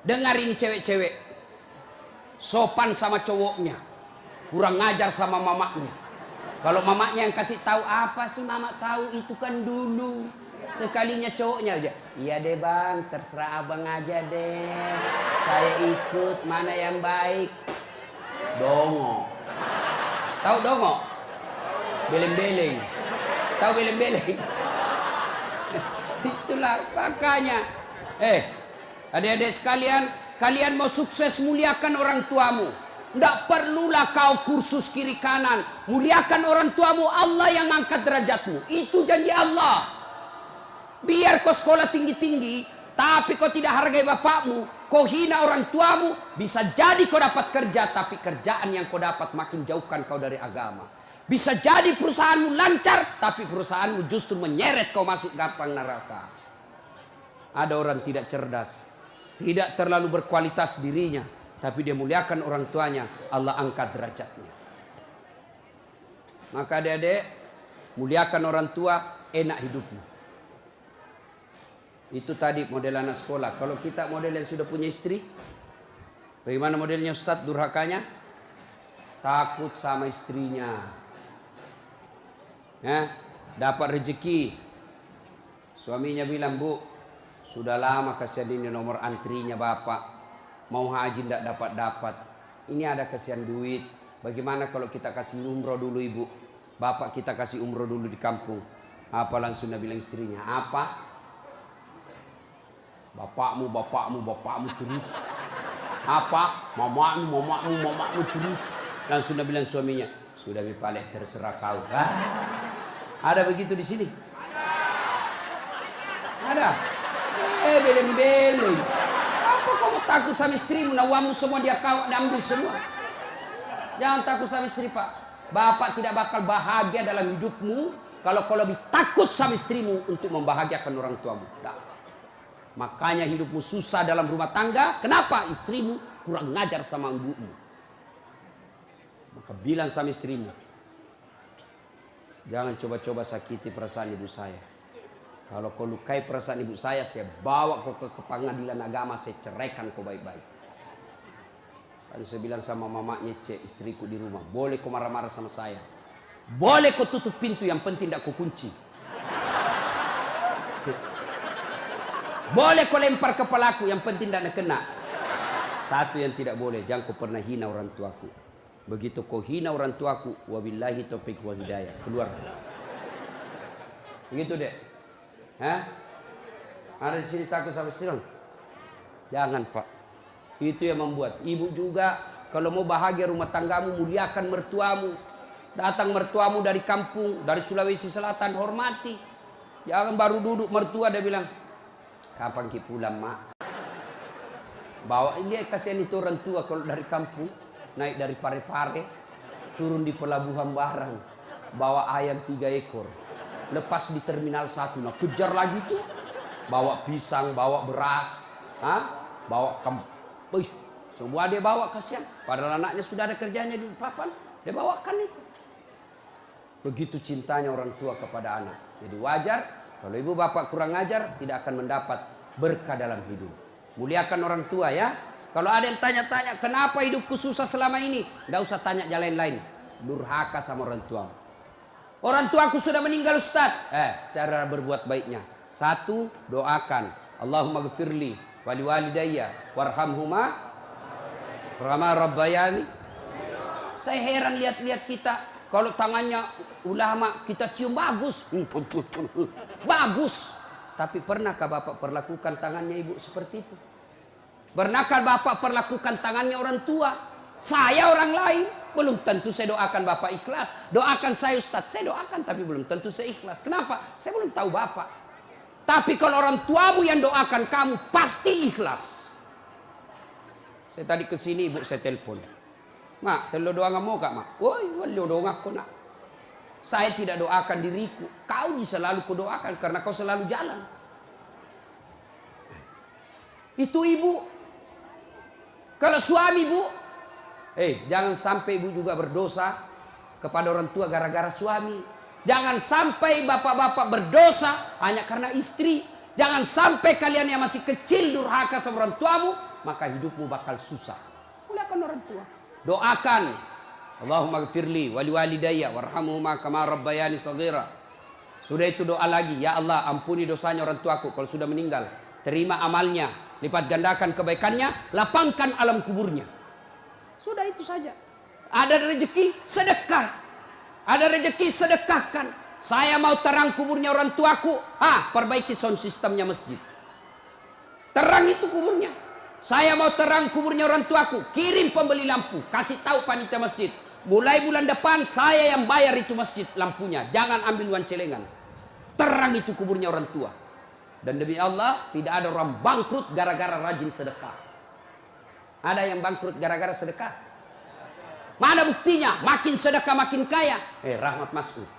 Dengar ini cewek-cewek, sopan sama cowoknya, kurang ngajar sama mamaknya. Kalau mamaknya yang kasih tahu, apa sih mamak tahu, itu kan dulu. Sekalinya cowoknya aja, iya deh bang, terserah abang aja deh, saya ikut, mana yang baik. Dongo. Tahu dongo? Beleng-beleng. Tahu beleng-beleng? Itulah makanya. Adik-adik sekalian, kalian mau sukses, muliakan orang tuamu. Tidak perlulah kau kursus kiri kanan. Muliakan orang tuamu, Allah yang angkat derajatmu. Itu janji Allah. Biar kau sekolah tinggi-tinggi, tapi kau tidak hargai bapakmu, kau hina orang tuamu, bisa jadi kau dapat kerja, tapi kerjaan yang kau dapat makin jauhkan kau dari agama. Bisa jadi perusahaanmu lancar, tapi perusahaanmu justru menyeret kau masuk gampang neraka. Ada orang tidak cerdas, tidak terlalu berkualitas dirinya, tapi dia muliakan orang tuanya, Allah angkat derajatnya. Maka adik-adik, muliakan orang tua, enak hidupmu. Itu tadi model anak sekolah. Kalau kita model yang sudah punya istri, bagaimana modelnya Ustadz durhakanya? Takut sama istrinya. Dapat rezeki, suaminya bilang, bu, sudah lama kasihan ini nomor antrinya bapak, mau haji tidak dapat-dapat, ini ada kasihan duit, bagaimana kalau kita kasih umroh dulu ibu, bapak kita kasih umroh dulu di kampung. Apa langsung dia bilang istrinya, apa? Bapakmu terus. Apa? Mamamu terus. Langsung dia bilang suaminya, sudah Mipalek, terserah kau. Ada begitu di sini? Ada. Beleng-beleng. Apa kamu takut sama istrimu? Nawamu semua dia kau ambil semua. Jangan takut sama istri, Pak. Bapak tidak bakal bahagia dalam hidupmu kalau kau lebih takut sama istrimu untuk membahagiakan orang tuamu. Nah. Makanya hidupmu susah dalam rumah tangga. Kenapa? Istrimu kurang ngajar sama ibumu. Maka bilang sama istrimu, jangan coba-coba sakiti perasaan ibu saya. Kalau kau lukai perasaan ibu saya bawa kau ke pengadilan agama, saya ceraikan kau baik-baik. Lalu saya bilang sama mamanya, istriku di rumah, boleh kau marah-marah sama saya, boleh kau tutup pintu, yang penting tidak kau kunci. Boleh kau lempar kepalaku, yang penting tidak kena. Satu yang tidak boleh, jangan kau pernah hina orang tuaku. Begitu kau hina orang tuaku, wabillahi taufiq wal hidayah, keluar. Begitu deh. Ada di sini takut sama istri? Jangan, Pak. Itu yang membuat ibu juga kalau mau bahagia rumah tanggamu, muliakan mertuamu. Datang mertuamu dari kampung, dari Sulawesi Selatan, hormati. Jangan baru duduk mertua dia bilang, kapan ki pulang, mak? Bawa dia, kasihan itu orang tua kalau dari kampung, naik dari Parepare, turun di pelabuhan barang, bawa ayam 3 ekor, lepas di terminal 1, nah kejar lagi tuh, bawa pisang, bawa beras, bawa semua dia bawa, kasihan. Padahal anaknya sudah ada kerjanya di papan, dia bawakan itu. Begitu cintanya orang tua kepada anak. Jadi wajar kalau ibu bapak kurang ajar, tidak akan mendapat berkah dalam hidup. Muliakan orang tua ya. Kalau ada yang tanya-tanya, kenapa hidupku susah selama ini? Tidak usah tanya jalan lain. Durhaka sama orang tua. Orang tuaku sudah meninggal, Ustaz. Cara berbuat baiknya. 1, doakan. Allahumma gfirli wali walidayya warhamhuma kama rabbayani. Saya heran lihat-lihat kita. Kalau tangannya ulama kita cium bagus. Bagus. Tapi pernahkah Bapak perlakukan tangannya ibu seperti itu? Pernahkah Bapak perlakukan tangannya orang tua? Saya orang lain. Belum tentu saya doakan Bapak ikhlas. Doakan saya Ustaz. Saya doakan tapi belum tentu saya ikhlas. Kenapa? Saya belum tahu Bapak. Tapi kalau orang tuamu yang doakan kamu pasti ikhlas. Saya tadi kesini ibu saya telepon. Mak, telo doa mau kak mak? Woi, wali doa aku nak. Saya tidak doakan diriku. Kau selalu ku doakan karena kau selalu jalan. Itu ibu. Kalau suami bu, jangan sampai ibu juga berdosa kepada orang tua gara-gara suami. Jangan sampai bapak-bapak berdosa hanya karena istri. Jangan sampai kalian yang masih kecil durhaka sama orang tuamu maka hidupmu bakal susah. Muliakan orang tua. Doakan. Allahumma gfirli wali walidayya warhamhuma kama rabbayani shaghira. Sudah itu doa lagi, ya Allah ampuni dosanya orang tuaku kalau sudah meninggal. Terima amalnya, lipat gandakan kebaikannya, lapangkan alam kuburnya. Sudah itu saja. Ada rezeki, sedekah. Ada rezeki, sedekahkan. Saya mau terang kuburnya orang tuaku. Perbaiki sound sistemnya masjid. Terang itu kuburnya. Saya mau terang kuburnya orang tuaku. Kirim pembeli lampu. Kasih tahu panitia masjid. Mulai bulan depan saya yang bayar itu masjid lampunya. Jangan ambil uang celengan. Terang itu kuburnya orang tua. Dan demi Allah tidak ada orang bangkrut gara-gara rajin sedekah. Ada yang bangkrut gara-gara sedekah? Mana buktinya? Makin sedekah makin kaya. Rahmat Mas'ud.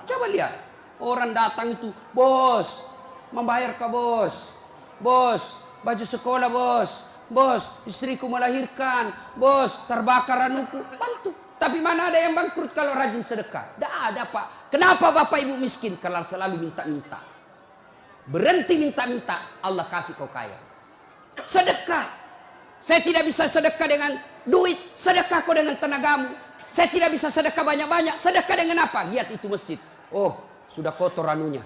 Coba lihat. Orang datang itu, bos, membayar ke bos. Bos, baju sekolah bos. Bos, istriku melahirkan. Bos, terbakar anuku. Bantu. Tapi mana ada yang bangkrut kalau rajin sedekah? Tidak ada, Pak. Kenapa Bapak Ibu miskin? Kalau selalu minta-minta. Berhenti minta-minta, Allah kasih kau kaya. Sedekah. Saya tidak bisa sedekah dengan duit. Sedekah kau dengan tenagamu. Saya tidak bisa sedekah banyak-banyak. Sedekah dengan apa? Lihat itu masjid. Oh, sudah kotor anunya.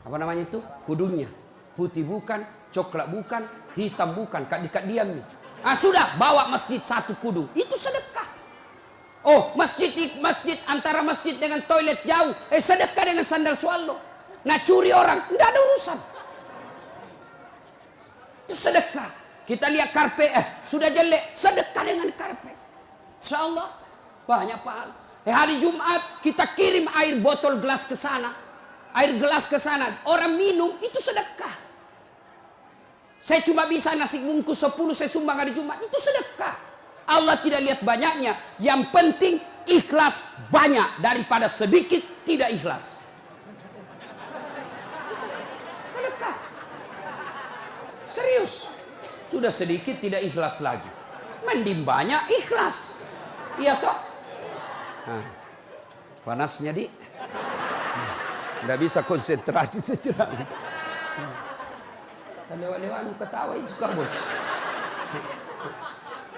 Apa namanya itu? Kudungnya. Putih bukan, coklat bukan, hitam bukan. Dekat diam nih. Sudah, bawa masjid satu kudung. Itu sedekah. Oh, masjid antara masjid dengan toilet jauh. Sedekah dengan sandal swallow. Nah, curi orang, tidak ada urusan. Itu sedekah. Kita lihat karpet, sudah jelek, sedekah dengan karpet. Insyaallah banyak pahala. Hari Jumat kita kirim air botol gelas ke sana. Air gelas ke sana, orang minum itu sedekah. Saya cuma bisa nasi bungkus 10 saya sumbang hari Jumat, itu sedekah. Allah tidak lihat banyaknya, yang penting ikhlas banyak daripada sedikit tidak ikhlas. Sedekah. Serius. Sudah sedikit tidak ikhlas lagi. Mending banyak ikhlas. Iya toh? Panasnya di. Nggak bisa konsentrasi sejenak. Lewat-lewat ketawa itu kak bos.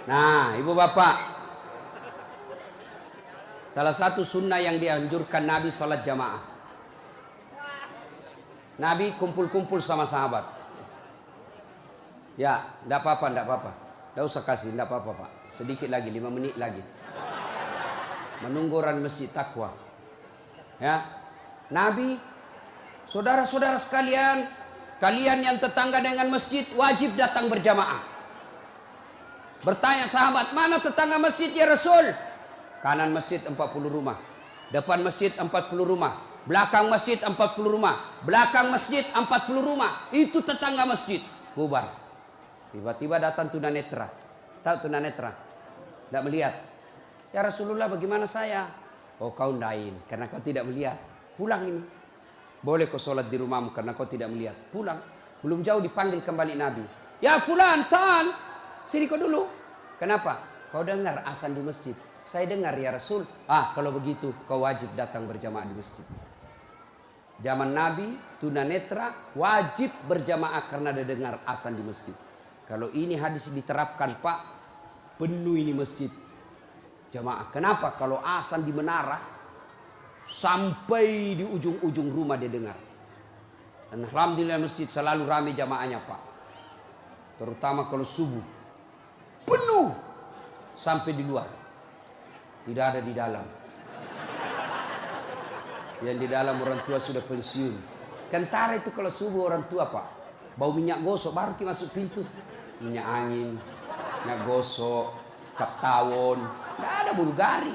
Nah, ibu bapak, salah satu sunnah yang dianjurkan Nabi sholat jamaah. Nabi kumpul-kumpul sama sahabat. Ya, tidak apa-apa, tidak apa-apa. Tidak usah kasih, tidak apa-apa Pak. Sedikit lagi, 5 menit lagi. Menunggu orang masjid takwa. Ya, Nabi, saudara-saudara sekalian, kalian yang tetangga dengan masjid wajib datang berjamaah. Bertanya sahabat, mana tetangga masjid ya Rasul? Kanan masjid 40 rumah. Depan masjid 40 rumah. Belakang masjid 40 rumah. Belakang masjid 40 rumah. Itu tetangga masjid. Bubar. Tiba-tiba datang tunanetra. Tahu tunanetra? Tidak melihat. Ya Rasulullah bagaimana saya? Oh kau ndain karena kau tidak melihat. Pulang ini. Boleh kau sholat di rumahmu karena kau tidak melihat. Pulang. Belum jauh dipanggil kembali Nabi. Ya fulan, ta'al. Sini kau dulu. Kenapa? Kau dengar azan di masjid. Saya dengar ya Rasul. Kalau begitu kau wajib datang berjamaah di masjid. Zaman Nabi tunanetra wajib berjamaah karena dia dengar azan di masjid. Kalau ini hadis diterapkan Pak, penuh ini masjid jamaah. Kenapa? Kalau azan di menara sampai di ujung-ujung rumah dia dengar. Dan alhamdulillah masjid selalu ramai jamaahnya Pak. Terutama kalau subuh. Penuh sampai di luar. Tidak ada di dalam. Yang di dalam orang tua sudah pensiun. Kentara itu kalau subuh orang tua Pak. Bau minyak gosok baru kita masuk pintu. Minyak angin, minyak gosok, cap tawon. Tidak ada Bulgari.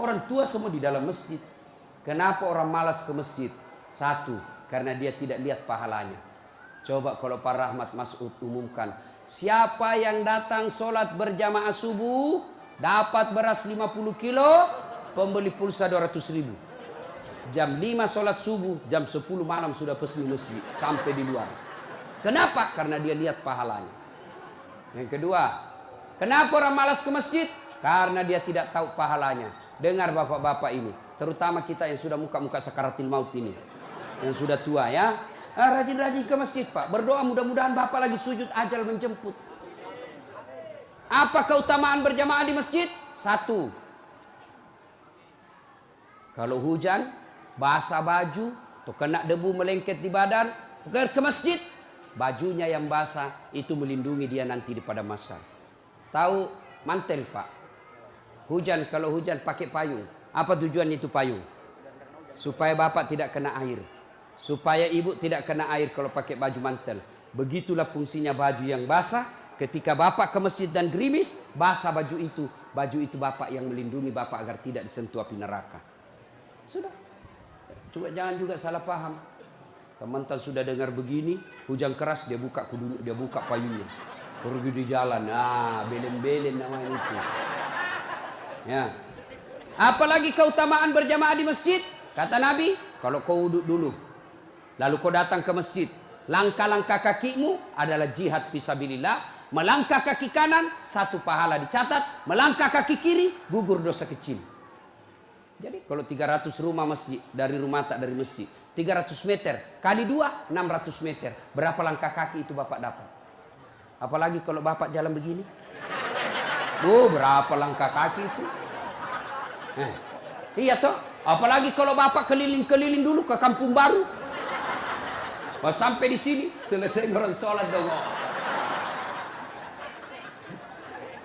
Orang tua semua di dalam masjid. Kenapa orang malas ke masjid? Satu, karena dia tidak lihat pahalanya. Coba kalau Pak Rahmat Mas'ud umumkan. Siapa yang datang sholat berjamaah subuh dapat beras 50 kilo, pembeli pulsa 200.000. Jam 5 sholat subuh, jam 10 malam sudah pesan masjid sampai di luar. Kenapa? Karena dia lihat pahalanya. Yang kedua, kenapa orang malas ke masjid? Karena dia tidak tahu pahalanya. Dengar bapak-bapak ini, terutama kita yang sudah muka-muka sakaratil maut ini, yang sudah tua ya. Rajin-rajin ke masjid, Pak. Berdoa mudah-mudahan Bapak lagi sujud, ajal menjemput. Apa keutamaan berjamaah di masjid? Satu, kalau hujan, basah baju, atau kena debu melengket di badan, ke masjid, bajunya yang basah itu melindungi dia nanti pada masa. Tahu mantel, Pak? Hujan, kalau hujan pakai payung. Apa tujuan itu payung? Supaya Bapak tidak kena air. Supaya ibu tidak kena air kalau pakai baju mantel. Begitulah fungsinya baju yang basah. Ketika Bapak ke masjid dan gerimis, basah baju itu Bapak yang melindungi Bapak agar tidak disentuh api neraka. Sudah. Coba jangan juga salah paham. Teman-teman sudah dengar begini, hujan keras dia buka payungnya. Pergi di jalan, belen-belen namanya itu. Ya. Apalagi keutamaan berjamaah di masjid? Kata Nabi, kalau kau wudhu dulu, lalu kau datang ke masjid, langkah-langkah kakimu adalah jihad fisabilillah. Melangkah kaki kanan, 1 pahala dicatat. Melangkah kaki kiri, gugur dosa kecil. Jadi kalau 300 rumah masjid, dari rumah tak dari masjid, 300 meter, kali 2, 600 meter. Berapa langkah kaki itu Bapak dapat? Apalagi kalau Bapak jalan begini. Berapa langkah kaki itu? Iya toh. Apalagi kalau Bapak keliling-keliling dulu ke kampung baru. Sampai di sini, selesai orang sholat dong.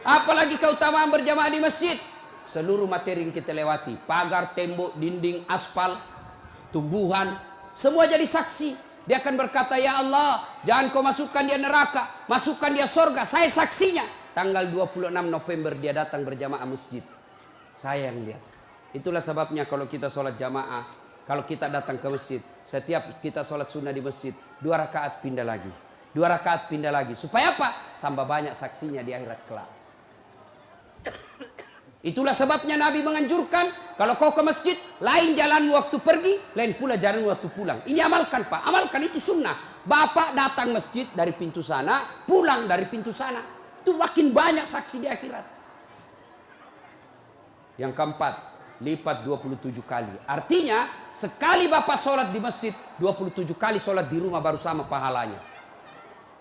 Apalagi keutamaan berjamaah di masjid. Seluruh materi yang kita lewati, pagar, tembok, dinding, aspal, tumbuhan, semua jadi saksi. Dia akan berkata, ya Allah, jangan kau masukkan dia neraka, masukkan dia surga. Saya saksinya. Tanggal 26 November dia datang berjamaah masjid. Saya yang lihat. Itulah sebabnya kalau kita sholat jamaah, kalau kita datang ke masjid, setiap kita sholat sunnah di masjid, 2 rakaat pindah lagi. 2 rakaat pindah lagi. Supaya apa? Tambah banyak saksinya di akhirat kelak. Itulah sebabnya Nabi menganjurkan, kalau kau ke masjid, lain jalan waktu pergi, lain pula jalan waktu pulang. Ini amalkan, Pak. Amalkan, itu sunnah. Bapak datang masjid dari pintu sana, pulang dari pintu sana. Itu makin banyak saksi di akhirat. Yang keempat, lipat 27 kali. Artinya, sekali Bapak sholat di masjid, 27 kali sholat di rumah baru sama pahalanya.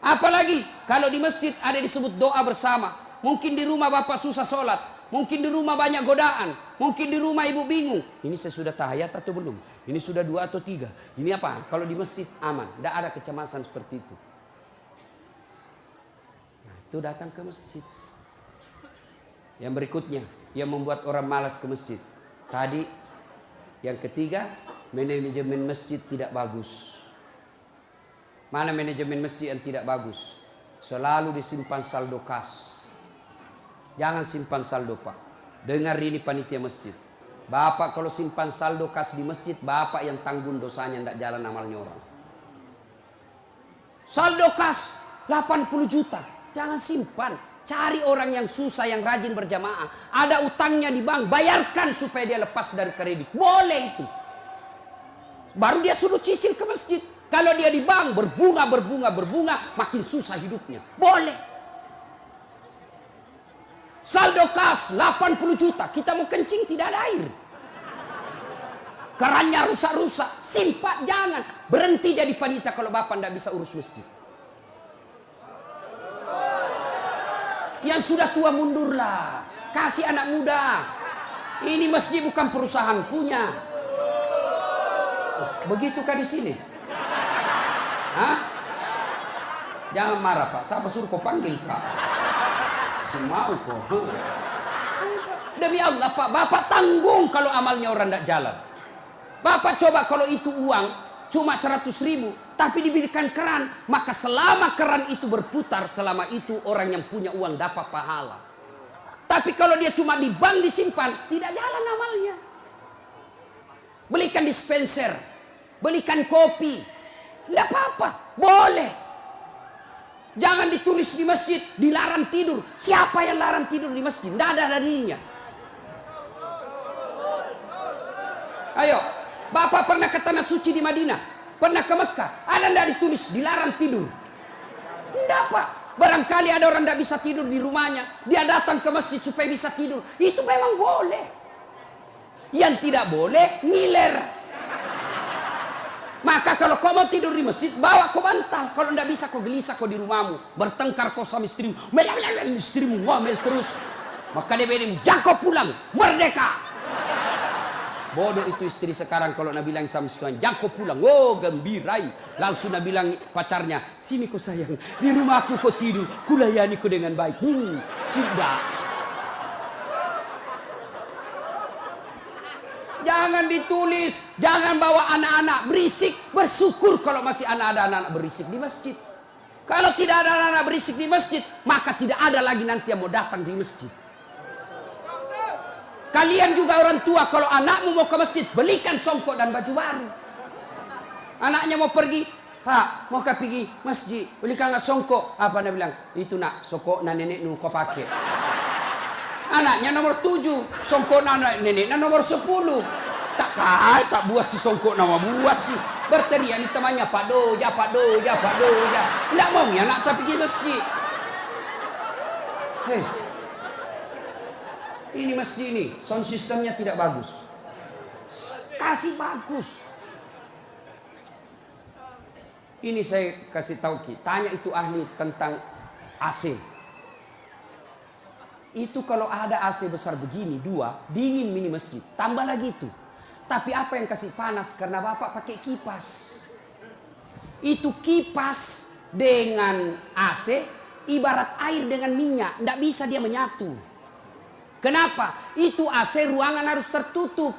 Apalagi, kalau di masjid ada disebut doa bersama. Mungkin di rumah Bapak susah sholat. Mungkin di rumah banyak godaan. Mungkin di rumah ibu bingung. Ini saya sudah tahiyat atau belum? Ini sudah 2 atau 3. Ini apa? Kalau di masjid aman. Tidak ada kecemasan seperti itu. Nah, itu datang ke masjid. Yang berikutnya, yang membuat orang malas ke masjid. Tadi, yang ketiga, manajemen masjid tidak bagus. Mana manajemen masjid yang tidak bagus? Selalu disimpan saldo kas. Jangan simpan saldo, Pak. Dengar ini panitia masjid. Bapak kalau simpan saldo kas di masjid, Bapak yang tanggung dosanya, tidak jalan amalnya orang. Saldo kas 80 juta. Jangan simpan. Cari orang yang susah, yang rajin berjamaah. Ada utangnya di bank, bayarkan supaya dia lepas dari kredit. Boleh itu. Baru dia suruh cicil ke masjid. Kalau dia di bank berbunga, makin susah hidupnya. Boleh. Saldo kas 80 juta. Kita mau kencing tidak ada air. Kerannya rusak-rusak. Simpan, jangan. Berhenti jadi panitia kalau Bapak tidak bisa urus masjid. Yang sudah tua mundurlah. Kasih anak muda. Ini masjid bukan perusahaan punya. Begitukah di sini? Hah? Jangan marah, Pak. Siapa suruh kau panggil, Kak? Mau kok. Demi Allah, Pak, Bapak tanggung kalau amalnya orang tidak jalan. Bapak coba kalau itu uang cuma 100.000, tapi diberikan keran, maka selama keran itu berputar, selama itu orang yang punya uang dapat pahala. Tapi kalau dia cuma di bank disimpan, tidak jalan amalnya. Belikan dispenser, belikan kopi, tidak apa-apa, boleh. Jangan ditulis di masjid, dilarang tidur. Siapa yang larang tidur di masjid? Tidak ada dalilnya. Ayo, Bapak pernah ke tanah suci di Madinah? Pernah ke Mekah? Ada tidak ditulis dilarang tidur? Tidak, Pak. Barangkali ada orang tidak bisa tidur di rumahnya. Dia datang ke masjid supaya bisa tidur. Itu memang boleh. Yang tidak boleh, ngiler. Maka kalau kau mau tidur di masjid, bawa kau bantal. Kalau tidak bisa kau gelisah kau di rumahmu. Bertengkar kau sama istrimu. Istrimu ngomel terus. Maka dia bilang, jangan kau pulang. Merdeka. Bodoh itu istri sekarang kalau Nabi bilang sama istrinya, jangan kau pulang. Oh gembirai. Langsung Nabi bilang pacarnya, sini kau sayang. Di rumahku kau tidur. Kulayani kau dengan baik. Sudah. Jangan ditulis, jangan bawa anak-anak berisik. Bersyukur kalau masih ada anak-anak berisik di masjid. Kalau tidak ada anak-anak berisik di masjid, maka tidak ada lagi nanti yang mau datang di masjid. Kalian juga orang tua, kalau anakmu mau ke masjid, belikan songkok dan baju baru. Anaknya mau pergi, Pak, mau pergi masjid, belikan songkok. Apa dia bilang? Itu nak, songkok na nenek nu kau pakai. Anaknya nomor 7, songkok anak neneknya nomor 10. Tak buas si songkok nama buas sih. Berteriak ni temannya, Pak Doja, Pak Doja, Pak Doja. Tidak mau ya anak tapi pergi masjid. Hei, ini masjid ini, sound systemnya tidak bagus. Kasih bagus. Ini saya kasih tahu Ki, tanya itu ahli tentang AC. Itu kalau ada AC besar begini, 2, dingin mini masjid. Tambah lagi itu. Tapi apa yang kasih panas? Karena Bapak pakai kipas. Itu kipas dengan AC, ibarat air dengan minyak. Tidak bisa dia menyatu. Kenapa? Itu AC ruangan harus tertutup.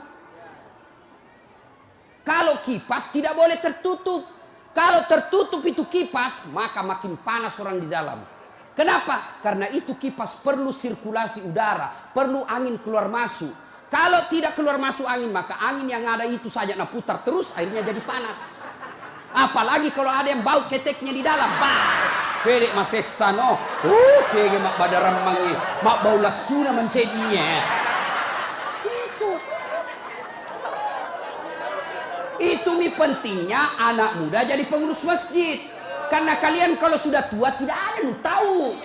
Kalau kipas tidak boleh tertutup. Kalau tertutup itu kipas, maka makin panas orang di dalam. Kenapa? Karena itu kipas perlu sirkulasi udara, perlu angin keluar masuk. Kalau tidak keluar masuk angin, maka angin yang ada itu saja nah putar terus, akhirnya jadi panas. Apalagi kalau ada yang bau keteknya di dalam. Pedek masesano. Kege mak badaram mangi, mak bau lasuna mansedinya. Itu mi pentingnya anak muda jadi pengurus masjid. Karena kalian kalau sudah tua tidak ada yang tahu.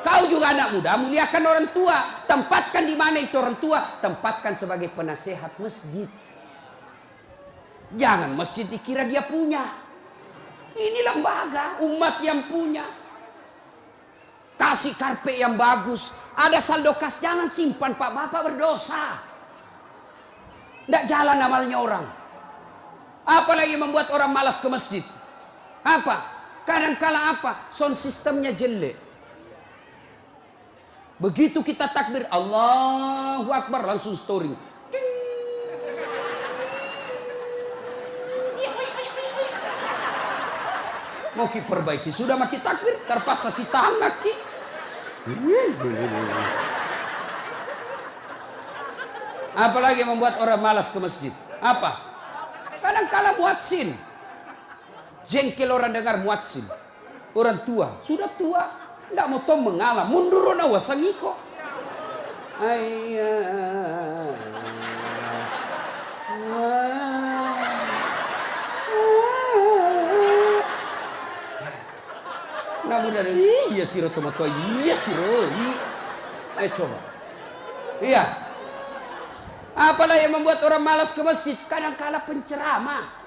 Kau juga anak muda, muliakan orang tua. Tempatkan di mana itu orang tua. Tempatkan sebagai penasehat masjid. Jangan masjid dikira dia punya. Ini lembaga, umat yang punya. Kasih karpet yang bagus. Ada saldo kas, jangan simpan Pak, Bapak berdosa. Tidak jalan amalnya orang. Apalagi membuat orang malas ke masjid. Apa? Kadang-kala apa? Sound sistemnya jelek. Begitu kita takbir, Allahu Akbar, langsung story. Mau ki perbaiki, sudah maki takbir, terpaksa si tangga ki. Apalagi membuat orang malas ke masjid. Apa? Kadang-kala muadzin. Jengkel orang dengar muadzin. Orang tua, sudah tua, tidak mau tahu mengalah, mundur na wasangiko. Nah mudah dari iya siro tomato, iya siro. Ayo coba. Iya. Apalah yang membuat orang malas ke masjid? Kadang-kala penceramah.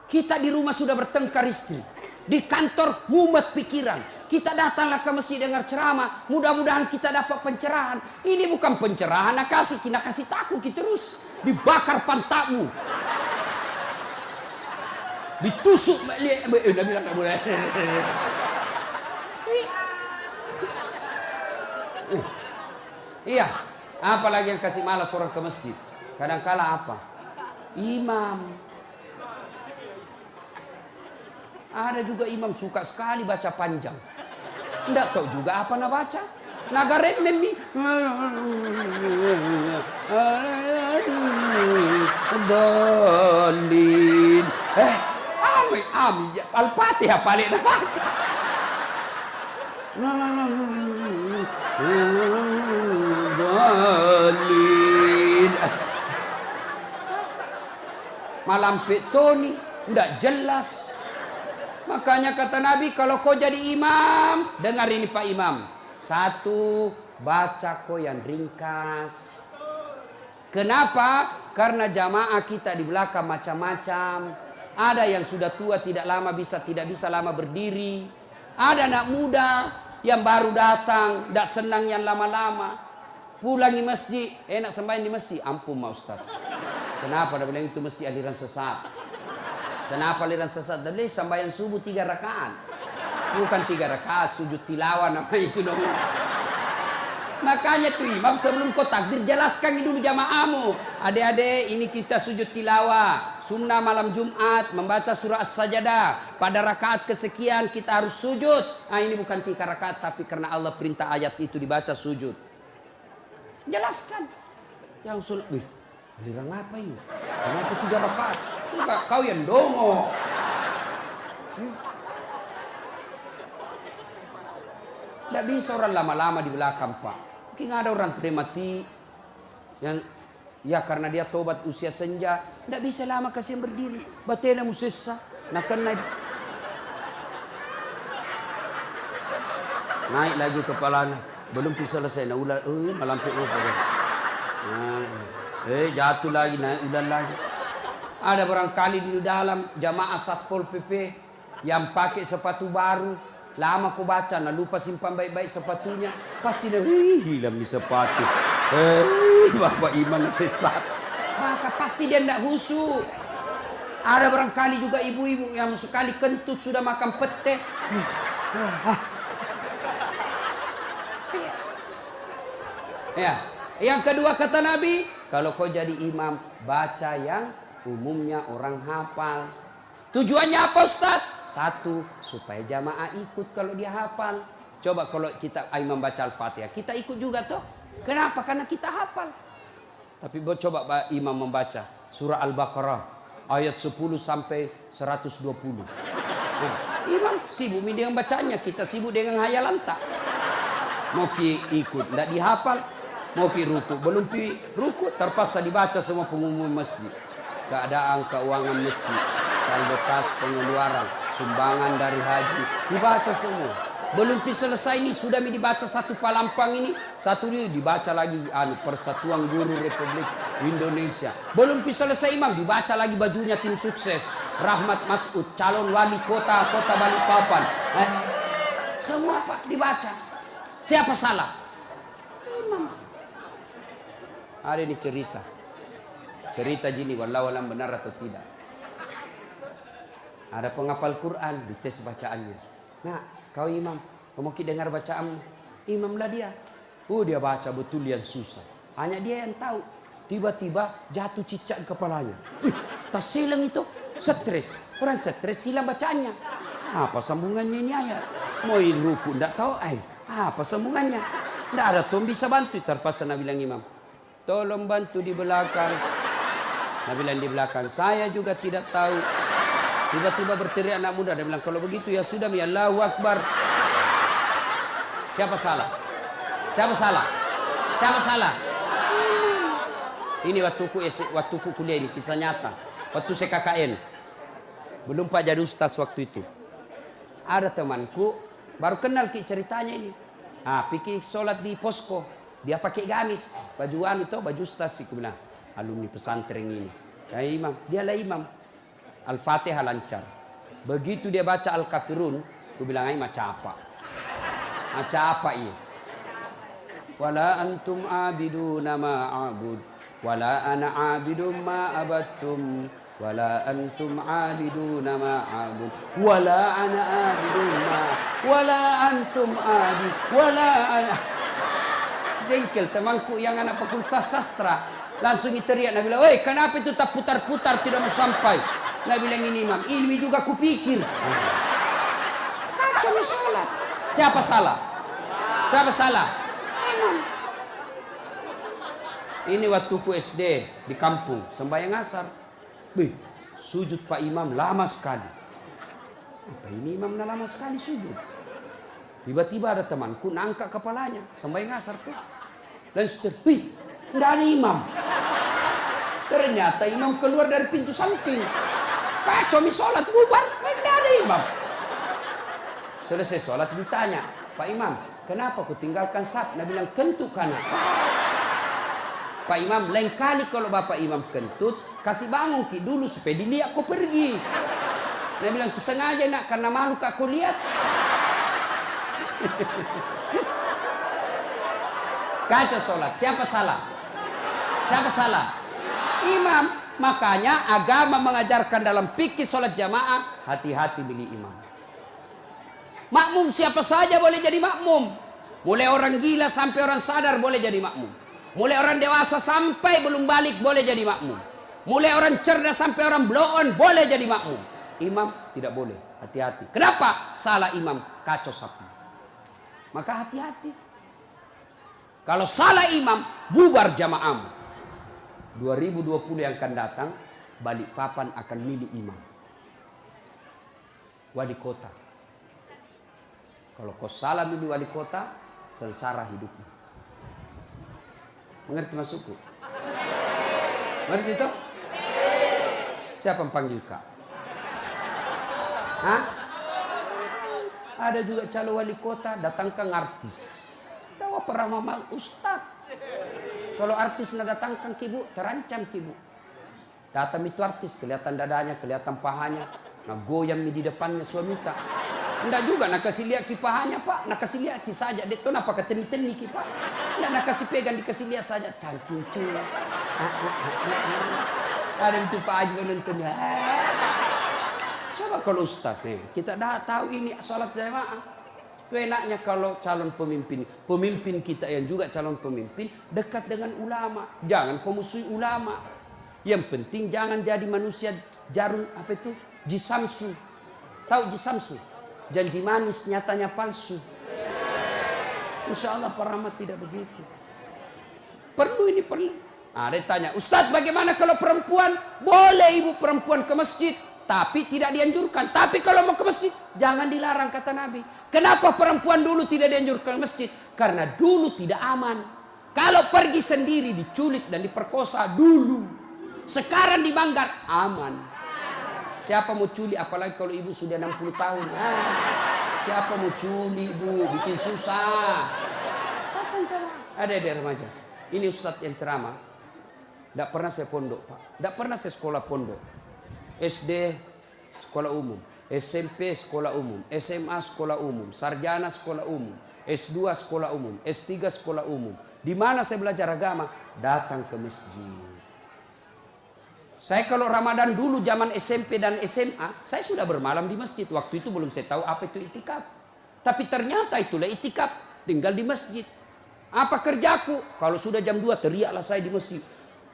Kita di rumah sudah bertengkar istri. Di kantor mumet pikiran. Kita datanglah ke masjid dengar ceramah. Mudah-mudahan kita dapat pencerahan. Ini bukan pencerahan. Nak kasih takut kita terus. Dibakar pantatmu. Ditusuk. Udah bilang tak boleh. Iya. Apalagi yang kasih malas orang ke masjid. Kadang-kala apa? Imam. Ada juga imam suka sekali baca panjang. Tidak tahu juga apa nak baca. Nagaret memi. Dalin. Ami Al-Fatihah paling nak baca. Dalin. Malam petoni tidak jelas. Makanya kata Nabi, kalau kau jadi imam, dengar ini Pak Imam. 1, baca kau yang ringkas. Kenapa? Karena jamaah kita di belakang macam-macam. Ada yang sudah tua tidak bisa lama berdiri. Ada anak muda yang baru datang, tidak senang yang lama-lama. Pulang di masjid, enak sembahyang di masjid. Ampun ma Ustaz. Kenapa? Dia bilang itu mesti aliran sesat. Kenapa aliran sesat? Dia bilang sembahyang subuh 3 rakaat. Bukan 3 rakaat, sujud tilawah nama itu dong. Makanya tuh imam sebelum kau takbir jelaskan dulu jamaahmu. Adik-adik ini kita sujud tilawah. Sunnah malam Jumat membaca surah As-Sajdah. Pada rakaat kesekian kita harus sujud. Nah ini bukan 3 rakaat tapi karena Allah perintah ayat itu dibaca sujud. Jelaskan. Yang sulit, wih, aliran apa ini? Kenapa 3 rakaat? Enggak, kau yang dongo. Tidak bisa orang lama-lama di belakang Pak. Mungkin ada orang mati yang ya karena dia tobat usia senja. Tidak bisa lama kasih berdiri. Batena musessa. Nah kena naik lagi kepalanya. Belum bisa selesai. Nah ular, malampik jatuh lagi, naik ular lagi. Ada barangkali di dalam jamaah Satpol PP yang pakai sepatu baru. Lama ku baca, nah lupa simpan baik-baik sepatunya. Pasti dia hilang di sepatu. Bapak imam sesat. Maka pasti dia tidak khusyuk. Ada barangkali juga ibu-ibu yang sekali kentut sudah makan pete. Ya, yang kedua kata Nabi, kalau kau jadi imam, baca yang umumnya orang hafal. Tujuannya apa Ustaz? 1, supaya jamaah ikut kalau dia hafal. Coba kalau kita imam baca Al-Fatihah, kita ikut juga toh. Kenapa? Karena kita hafal. Tapi coba imam membaca surah Al-Baqarah ayat 10 sampai 120. Nah, imam sibuk dengan bacanya, kita sibuk dengan hayalan tak. Mau ikut, tidak dihafal. Mau ruku, belum ruku, terpaksa dibaca semua pengumuman masjid. Keadaan keuangan masjid, saldo kas pengeluaran, sumbangan dari haji, dibaca semua. Belum selesai ini sudah dibaca satu palampang ini, satu ini dibaca lagi Persatuan Guru Republik Indonesia. Belum selesai imam dibaca lagi bajunya tim sukses Rahmat Masud, calon wali kota Balikpapan. Semua Pak dibaca. Siapa salah? Imam. Ada ini cerita gini, wallahu alam benar atau tidak. Ada penghafal Quran, dites bacaannya. Nah, kau imam, kau mau dengar bacaan imam lah dia. Dia baca betul yang susah. Hanya dia yang tahu. Tiba-tiba jatuh cicak kepalanya. Tas silang itu, stres. Orang stres hilang bacaannya. Apa sambungannya ini ayat? Mau ruku, tidak tahu apa sambungannya? Tidak ada tuh bisa bantu. Terpaksa Nabi bilang imam, tolong bantu di belakang. Nabi bilang di belakang, saya juga tidak tahu. Tiba-tiba berteriak anak muda. Dia bilang, kalau begitu ya sudah, ya Allahu Akbar. Siapa salah? Siapa salah? Siapa salah? Ini waktuku kuliah ini, kisah nyata. Waktu saya KKN. Belum Pak jadi ustaz waktu itu. Ada temanku, baru kenal ceritanya ini. Pikir sholat di posko. Dia pakai gamis. Baju baju ustaz. Aku bilang, alumni pesantren ini. Ya imam, dialah imam. Al-Fatihah lancar. Begitu dia baca Al-Kafirun, aku bilang macam apa? Macam apa ini? Wala antum abiduna ma a'bud, wala ana abidum ma abattum, wala antum abiduna ma a'bud, wala ana abidum ma, wala antum abid, wala ana. Jengkel temanku yang anak fakultas sastra. Langsung teriak, Nabi bilang, "Woi, kenapa itu tak putar-putar tidak mau sampai?" Nabi bilang, "Ini imam, ilmi juga kupikir." Kacau sholat. Siapa salah? Siapa salah? Imam. Ini waktuku SD di kampung, sembahyang asar. Sujud Pak Imam lama sekali. Apa ini imam lama sekali sujud? Tiba-tiba ada temanku nangkak kepalanya, sembahyang asar tuh. Langsung tidak ada imam. Ternyata imam keluar dari pintu samping. Kacau sholat bubar, tidak ada imam. Selesai sholat ditanya, Pak Imam, kenapa kau tinggalkan saf? Nabi bilang, kentut kanan. Pak Imam, lain kali kalau Bapak Imam kentut, kasih bangun dulu supaya dilihat kau pergi. Dia bilang, "Ku sengaja nak, karena malu kak aku lihat." Kacau sholat. Siapa salah? Siapa salah? Imam. Makanya agama mengajarkan dalam fikih sholat jamaah, hati-hati milih imam. Makmum siapa saja boleh jadi makmum. Mulai orang gila sampai orang sadar boleh jadi makmum. Mulai orang dewasa sampai belum balik boleh jadi makmum. Mulai orang cerdas sampai orang blow on boleh jadi makmum. Imam tidak boleh. Hati-hati. Kenapa? Salah imam, kacau sapi. Maka hati-hati. Kalau salah imam, bubar jamaah. 2020 yang akan datang, Balikpapan akan milih imam. Wali kota. Kalau kau salah milih wali kota, sengsara hidupmu. Mengerti maksudku? Mengerti itu? Siapa yang panggil kak? Hah? Ada juga calon wali kota, datangkan artis. Tahu apa ramal ustaz? Kalau artis nak datangkan kibu, terancam kibu. Datang itu artis, kelihatan dadanya, kelihatan pahanya. Nah goyang di depannya suami tak. Enggak juga nak kasih lihat kipahanya pak, nak kasih lihat saja. Dia tu apa keteni-teni kipak. Enggak nak kasih pegang, dikasih lihat saja. Cancing-cing. Ada itu Pak Haji menonton. Coba kalau ustaz nih, kita dah tahu ini salat jamaah. Itu enaknya kalau calon pemimpin kita yang juga calon pemimpin dekat dengan ulama. Jangan kau musuhi ulama. Yang penting jangan jadi manusia jarum apa itu? Jisamsu. Tahu jisamsu? Janji manis nyatanya palsu. Insya Allah Pak Rahmat tidak begitu. Perlu ini perlu. Nah, dia tanya, Ustadz bagaimana kalau perempuan? Boleh ibu perempuan ke masjid, tapi tidak dianjurkan. Tapi kalau mau ke masjid, jangan dilarang kata Nabi. Kenapa perempuan dulu tidak dianjurkan ke masjid? Karena dulu tidak aman. Kalau pergi sendiri diculik dan diperkosa dulu. Sekarang di Manggar aman. Siapa mau culik? Apalagi kalau ibu sudah 60 tahun. Siapa mau culik bu? Bikin susah. Ada remaja. Ini Ustadz yang ceramah. Tidak pernah saya pondok pak. Tidak pernah saya sekolah pondok. SD sekolah umum, SMP sekolah umum, SMA sekolah umum, sarjana sekolah umum, S2 sekolah umum, S3 sekolah umum. Di mana saya belajar agama? Datang ke masjid. Saya kalau Ramadan dulu zaman SMP dan SMA, saya sudah bermalam di masjid. Waktu itu belum saya tahu apa itu itikaf. Tapi ternyata itulah itikaf, tinggal di masjid. Apa kerjaku? Kalau sudah jam 2 teriaklah saya di masjid.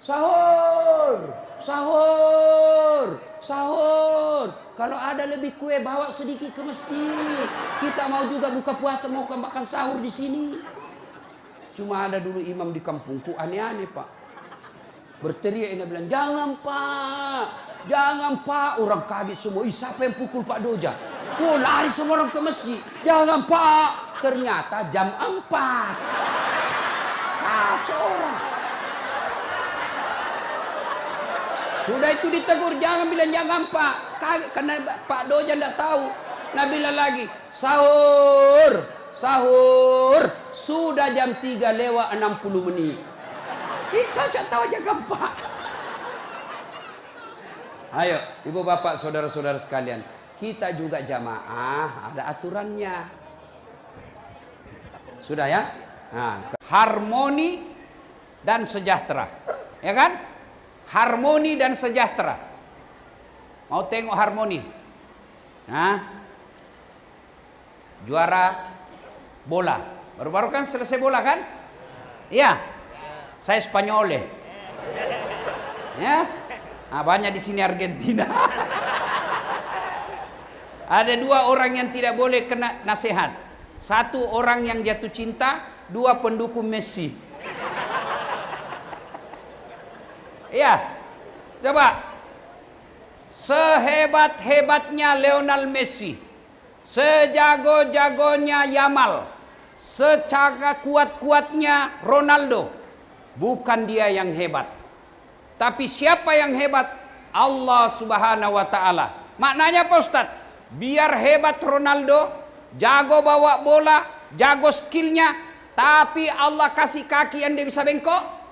Sahur, sahur, sahur. Kalau ada lebih kue bawa sedikit ke masjid. Kita mau juga buka puasa, mau makan sahur di sini. Cuma ada dulu imam di kampungku aneh-aneh pak. Berteriak ini bilang, jangan pak, jangan pak. Orang kaget semua. Ih siapa yang pukul Pak Doja? Oh lari semua orang ke masjid. Jangan pak. Ternyata jam 4. Kacau orang. Sudah itu ditegur, jangan bilang jangan pak. Karena Pak Doja tidak tahu. Nah bilang lagi, sahur, sahur. Sudah jam 3 lewat 60 menit. Ih cocok tahu jangan pak. Ayo ibu bapak saudara-saudara sekalian. Kita juga jamaah ada aturannya. Sudah ya? Nah, harmoni dan sejahtera. Ya kan? Harmoni dan sejahtera. Mau tengok harmoni? Nah, juara bola. Baru-baru kan selesai bola kan? Iya. Saya Spanyol ya. Nah, banyak di sini Argentina. Ada 2 orang yang tidak boleh kena nasihat. 1 orang yang jatuh cinta, 2 pendukung Messi. Iya, coba. Sehebat-hebatnya Lionel Messi, sejago-jagonya Yamal, secara kuat-kuatnya Ronaldo, bukan dia yang hebat. Tapi siapa yang hebat? Allah Subhanahu wa ta'ala. Maknanya apa Ustaz? Biar hebat Ronaldo, jago bawa bola, jago skillnya, tapi Allah kasih kaki yang dia bisa bengkok.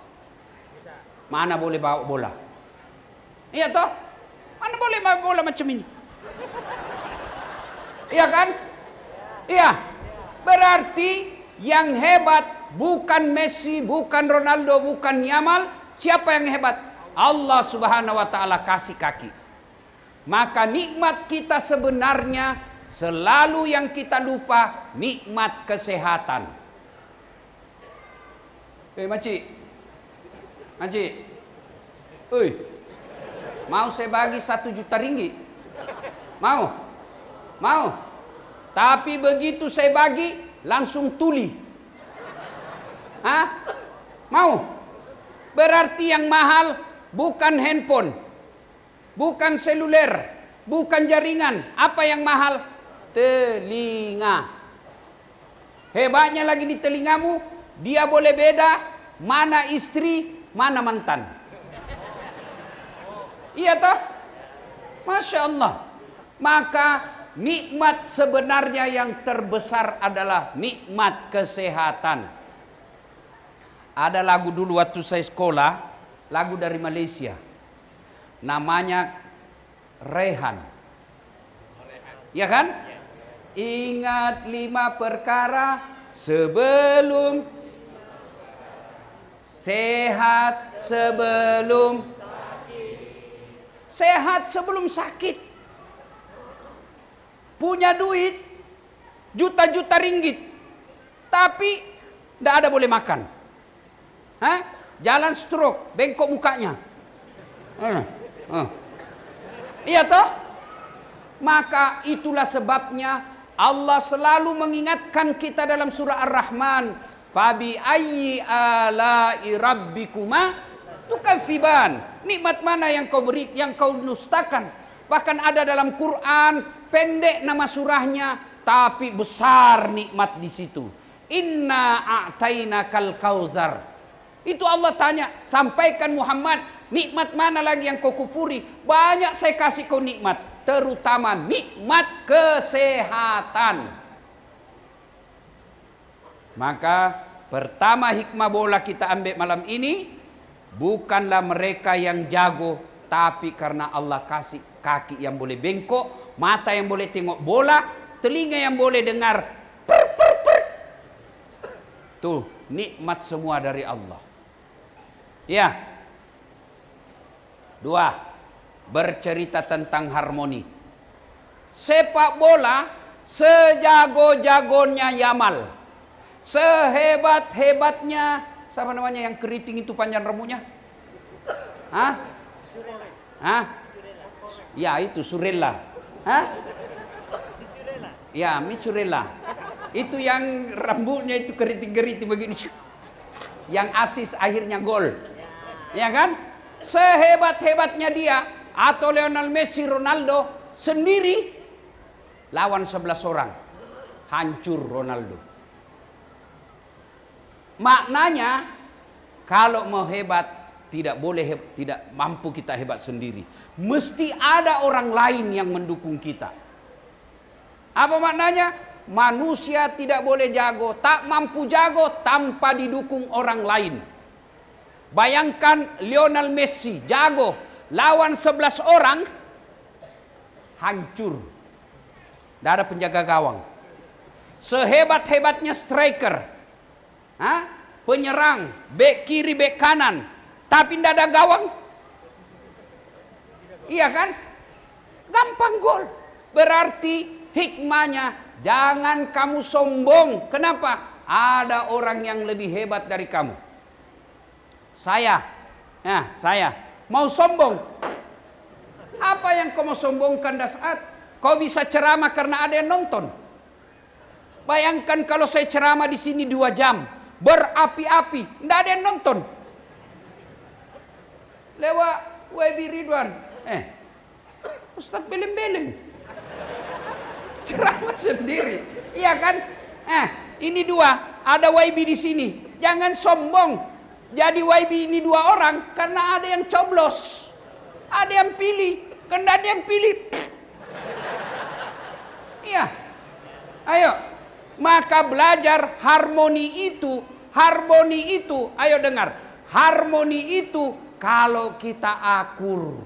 Mana boleh bawa bola? Iya toh? Mana boleh bawa bola macam ini? Iya kan? Iya. Berarti yang hebat bukan Messi, bukan Ronaldo, bukan Yamal. Siapa yang hebat? Allah Subhanahu wa taala kasih kaki. Maka nikmat kita sebenarnya selalu yang kita lupa nikmat kesehatan. Makcik. Mau saya bagi 1 juta ringgit? Mau. Tapi begitu saya bagi, langsung tuli. Mau? Berarti yang mahal bukan handphone, bukan seluler, bukan jaringan. Apa yang mahal? Telinga. Hebatnya lagi di telingamu, dia boleh beda mana istri, mana mantan. Iya toh? Masya Allah. Maka nikmat sebenarnya yang terbesar adalah nikmat kesehatan. Ada lagu dulu waktu saya sekolah, lagu dari Malaysia. Namanya Rehan. Ya kan? Ingat 5 perkara sebelum sehat, sebelum sakit. Punya duit juta-juta ringgit, tapi tidak ada boleh makan. Jalan stroke, bengkok mukanya. Iya toh? Maka itulah sebabnya Allah selalu mengingatkan kita dalam surah Ar-Rahman, fabi ayyi ala'i rabbikuma tukadziban. Nikmat mana yang kau beri, yang kau dustakan? Bahkan ada dalam Quran pendek nama surahnya, tapi besar nikmat di situ. Inna a'tainakal kauzar. Itu Allah tanya, sampaikan Muhammad, nikmat mana lagi yang kau kufuri? Banyak saya kasih kau nikmat, terutama nikmat kesehatan. Maka pertama hikmah bola kita ambil malam ini, bukanlah mereka yang jago, tapi karena Allah kasih kaki yang boleh bengkok, mata yang boleh tengok bola, telinga yang boleh dengar. Tuh, nikmat semua dari Allah. Ya. 2. Bercerita tentang harmoni. Sepak bola sejago-jagonya Yamal, sehebat-hebatnya, siapa namanya yang keriting itu panjang rambutnya? Ya itu Surella. Ya Micurella. Itu yang rambutnya itu keriting-keriting begini. Yang asis akhirnya gol. Ya kan? Sehebat-hebatnya dia atau Lionel Messi, Ronaldo sendiri lawan 11 orang. Hancur Ronaldo. Maknanya kalau mau hebat tidak mampu kita hebat sendiri. Mesti ada orang lain yang mendukung kita. Apa maknanya? Manusia tidak boleh jago, tak mampu jago tanpa didukung orang lain. Bayangkan Lionel Messi jago, lawan 11 orang, hancur. Tidak ada penjaga gawang. Sehebat-hebatnya striker, penyerang, bek kiri, bek kanan, tapi tidak ada gawang. Iya kan? Gampang gol. Berarti hikmahnya, jangan kamu sombong. Kenapa? Ada orang yang lebih hebat dari kamu. Saya mau sombong. Apa yang kau mau sombongkan Dasat? Kau bisa ceramah karena ada yang nonton. Bayangkan kalau saya ceramah di sini 2 jam, berapi-api, tidak ada yang nonton. Lewat WB Ridwan, Ustaz beleng-beleng. Ceramah sendiri, iya kan? Ini 2, ada YB di sini. Jangan sombong. Jadi YB ini 2 orang karena ada yang coblos, ada yang pilih, karena ada yang pilih. Iya, ayo. Maka belajar harmoni itu. Ayo dengar, harmoni itu kalau kita akur.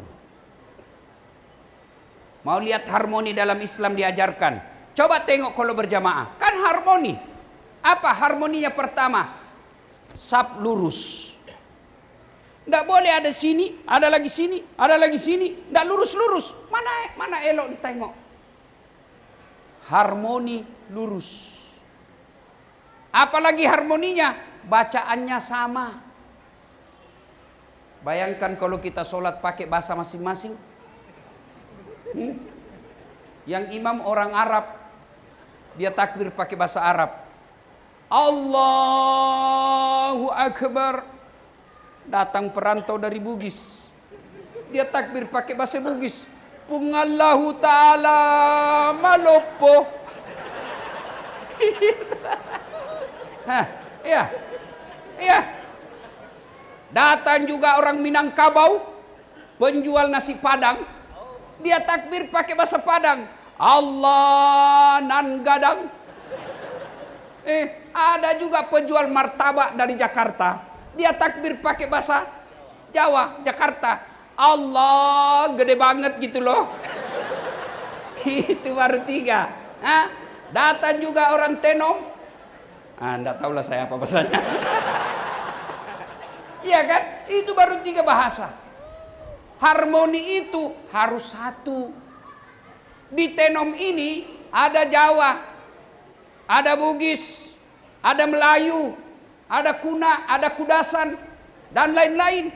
Mau lihat harmoni dalam Islam diajarkan. Coba tengok kalau berjamaah. Kan harmoni. Apa harmoninya pertama? Saf lurus. Tidak boleh ada sini, ada lagi sini, ada lagi sini. Tidak lurus-lurus. Mana elok ditengok. Harmoni lurus. Apalagi harmoninya, bacaannya sama. Bayangkan kalau kita sholat pakai bahasa masing-masing. Yang imam orang Arab, dia takbir pakai bahasa Arab. Allahu Akbar. Datang perantau dari Bugis, dia takbir pakai bahasa Bugis. Pungallahu ta'ala malopo. Iya. Datang juga orang Minangkabau, penjual nasi Padang, dia takbir pakai bahasa Padang. Allah nan gadang. Ada juga penjual martabak dari Jakarta, dia takbir pakai bahasa Jawa, Jakarta. Allah gede banget gitu loh. Itu baru 3. Datang juga orang Tenom. Enggak tahulah saya apa bahasanya. Iya kan? Itu baru 3 bahasa. Harmoni itu harus satu. Di Tenom ini ada Jawa, ada Bugis, ada Melayu, ada Kuna, ada Kudasan, dan lain-lain.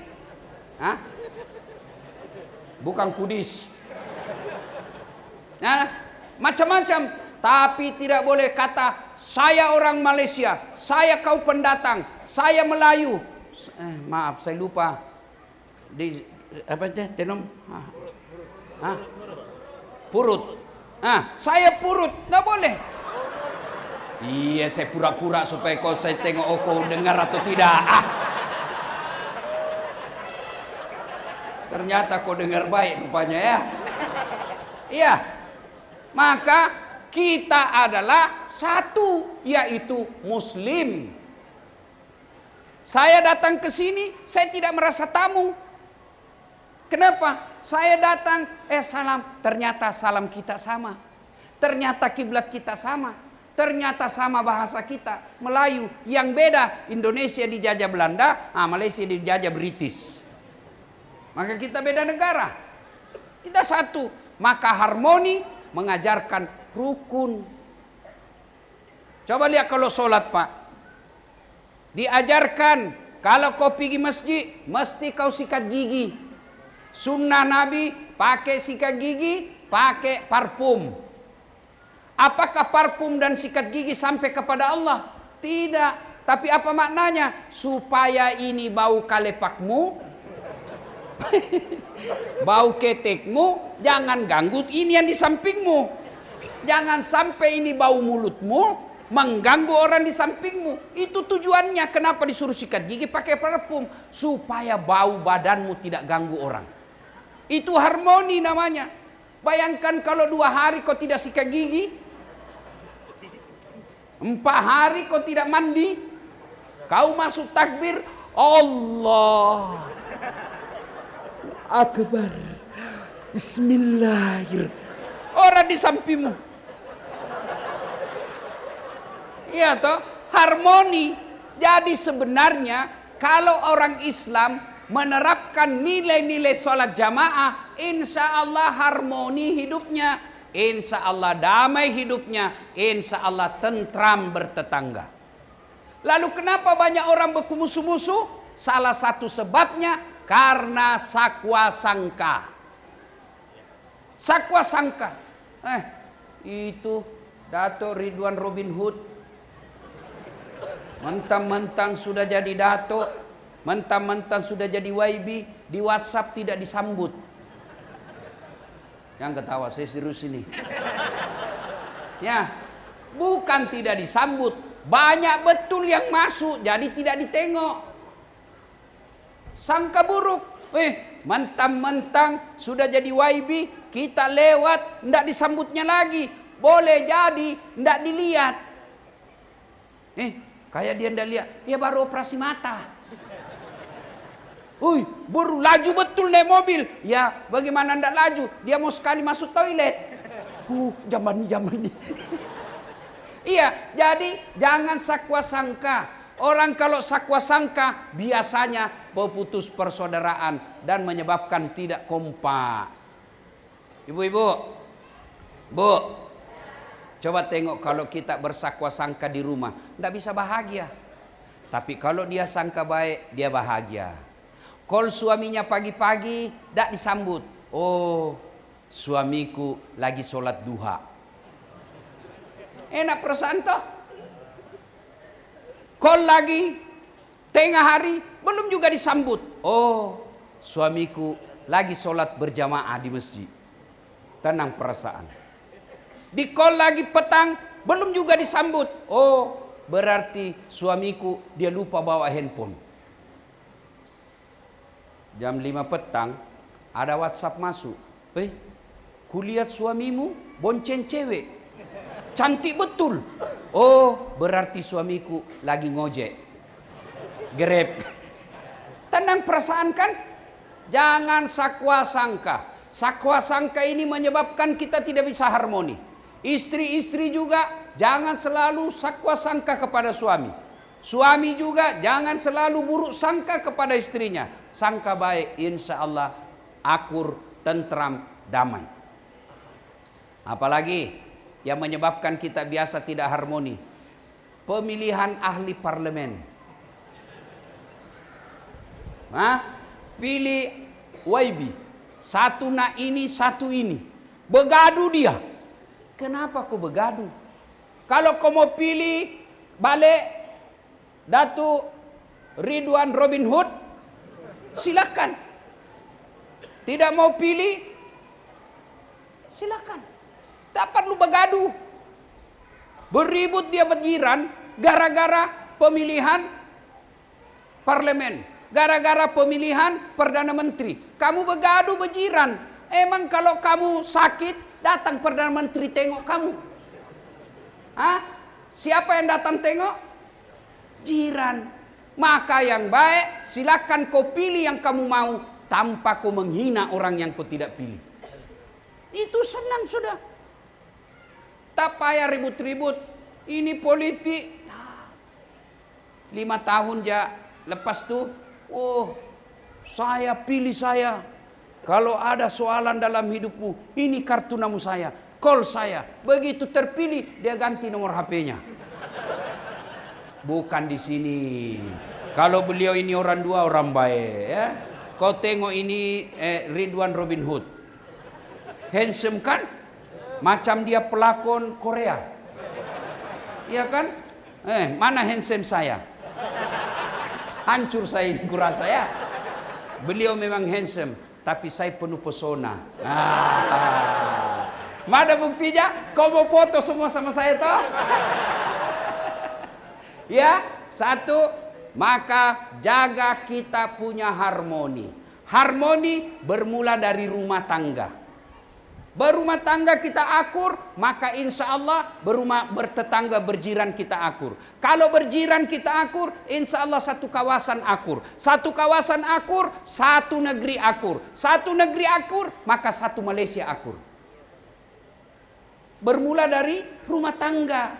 Bukan Kudis. Macam-macam. Tapi tidak boleh kata, saya orang Malaysia, saya kau pendatang, saya Melayu. Maaf, saya lupa. Di apa itu? Tenom? Purut. Saya Purut, nggak boleh. Iya, saya pura-pura supaya kau saya tengok kau dengar atau tidak. Ternyata kau dengar baik rupanya ya. Iya. Maka kita adalah satu, yaitu Muslim. Saya datang ke sini, saya tidak merasa tamu. Kenapa? Saya datang, salam. Ternyata salam kita sama. Ternyata kiblat kita sama. Ternyata sama bahasa kita, Melayu. Yang beda, Indonesia dijajah Belanda, Malaysia dijajah British. Maka kita beda negara. Kita satu. Maka harmoni mengajarkan rukun. Coba lihat kalau sholat, Pak. Diajarkan, kalau kau pergi masjid, mesti kau sikat gigi. Sunnah Nabi, pakai sikat gigi, pakai parfum. Apakah parfum dan sikat gigi sampai kepada Allah? Tidak. Tapi apa maknanya? Supaya ini bau kalepakmu, bau ketekmu, jangan ganggu ini yang di sampingmu. Jangan sampai ini bau mulutmu mengganggu orang di sampingmu. Itu tujuannya kenapa disuruh sikat gigi pakai parfum. Supaya bau badanmu tidak ganggu orang. Itu harmoni namanya. Bayangkan kalau 2 hari kau tidak sikat gigi, 4 hari kau tidak mandi, kau masuk takbir, Allah Akbar, Bismillahirrahmanirrahim, orang di sampingmu. Iya toh, harmoni. Jadi sebenarnya kalau orang Islam menerapkan nilai-nilai sholat jamaah, insya Allah harmoni hidupnya. Insya Allah damai hidupnya, insya Allah tentram bertetangga. Lalu kenapa banyak orang bermusuh-musuh? Salah satu sebabnya karena sakwa sangka. Sakwa sangka. Itu Dato Ridwan Robin Hood. Mentang-mentang sudah jadi Dato, mentang-mentang sudah jadi YB, di WhatsApp tidak disambut. Yang ketawa saya serius ini. Ya, bukan tidak disambut, banyak betul yang masuk, jadi tidak ditengok. Sangka buruk. Mentang-mentang sudah jadi YB, kita lewat, ndak disambutnya lagi. Boleh jadi ndak dilihat. Kayak dia ndak lihat, dia baru operasi mata. Baru laju betul naik mobil. Ya, bagaimana ndak laju? Dia mau sekali masuk toilet. Zaman ini. Iya, jadi jangan sakwa sangka. Orang kalau sakwa sangka biasanya memutus persaudaraan dan menyebabkan tidak kompak. Ibu-ibu, Bu, coba tengok kalau kita bersakwa sangka di rumah, tidak bisa bahagia. Tapi kalau dia sangka baik, dia bahagia. Kalau suaminya pagi-pagi, tidak disambut. Oh, suamiku lagi sholat duha. Enak perasaan toh. Kalau lagi tengah hari, belum juga disambut. Oh, suamiku lagi sholat berjamaah di masjid. Tenang perasaan. Di call lagi petang, belum juga disambut. Oh, berarti suamiku dia lupa bawa handphone. Jam 5 petang, ada WhatsApp masuk. Kulihat suamimu bonceng cewek. Cantik betul. Oh, berarti suamiku lagi ngojek. Grab. Tenang perasaan kan? Jangan sakwa sangka. Sakwa sangka ini menyebabkan kita tidak bisa harmoni. Istri-istri juga jangan selalu sakwa sangka kepada suami. Suami juga jangan selalu buruk sangka kepada istrinya. Sangka baik, insya Allah akur, tentram, damai. Apalagi yang menyebabkan kita biasa tidak harmoni, pemilihan ahli parlemen. Pilih YB, satu nak ini, satu ini, begaduh dia. Kenapa kau begaduh? Kalau kau mau pilih balik Datuk Ridwan Robin Hood, silakan. Tidak mau pilih, silakan. Tak perlu begaduh. Beribut dia berjiran gara-gara pemilihan parlemen, gara-gara pemilihan Perdana Menteri. Kamu begaduh berjiran. Emang kalau kamu sakit, datang Perdana Menteri tengok kamu? Siapa yang datang tengok? Jiran. Maka yang baik, silakan kau pilih yang kamu mau tanpa kau menghina orang yang kau tidak pilih. Itu senang sudah. Tak payah ribut-ribut. Ini politik. 5 tahun ya lepas tuh. Oh, saya pilih saya. Kalau ada soalan dalam hidupmu, ini kartu nama saya. Call saya. Begitu terpilih, dia ganti nomor HP-nya. Bukan di sini. Kalau beliau ini orang dua, orang baik. Ya. Kau tengok ini Ridwan Robin Hood. Handsome kan? Macam dia pelakon Korea. Iya kan? Mana handsome saya? Hancur saya ini kurasa ya. Beliau memang handsome, tapi saya penuh pesona. Mana buktinya? Kau mau foto semua sama saya toh? Ya, satu, maka jaga kita punya harmoni. Harmoni bermula dari rumah tangga. Berumah tangga kita akur, maka insya Allah bertetangga berjiran kita akur. Kalau berjiran kita akur, insya Allah satu kawasan akur. Satu kawasan akur, satu negeri akur. Satu negeri akur, maka satu Malaysia akur. Bermula dari rumah tangga.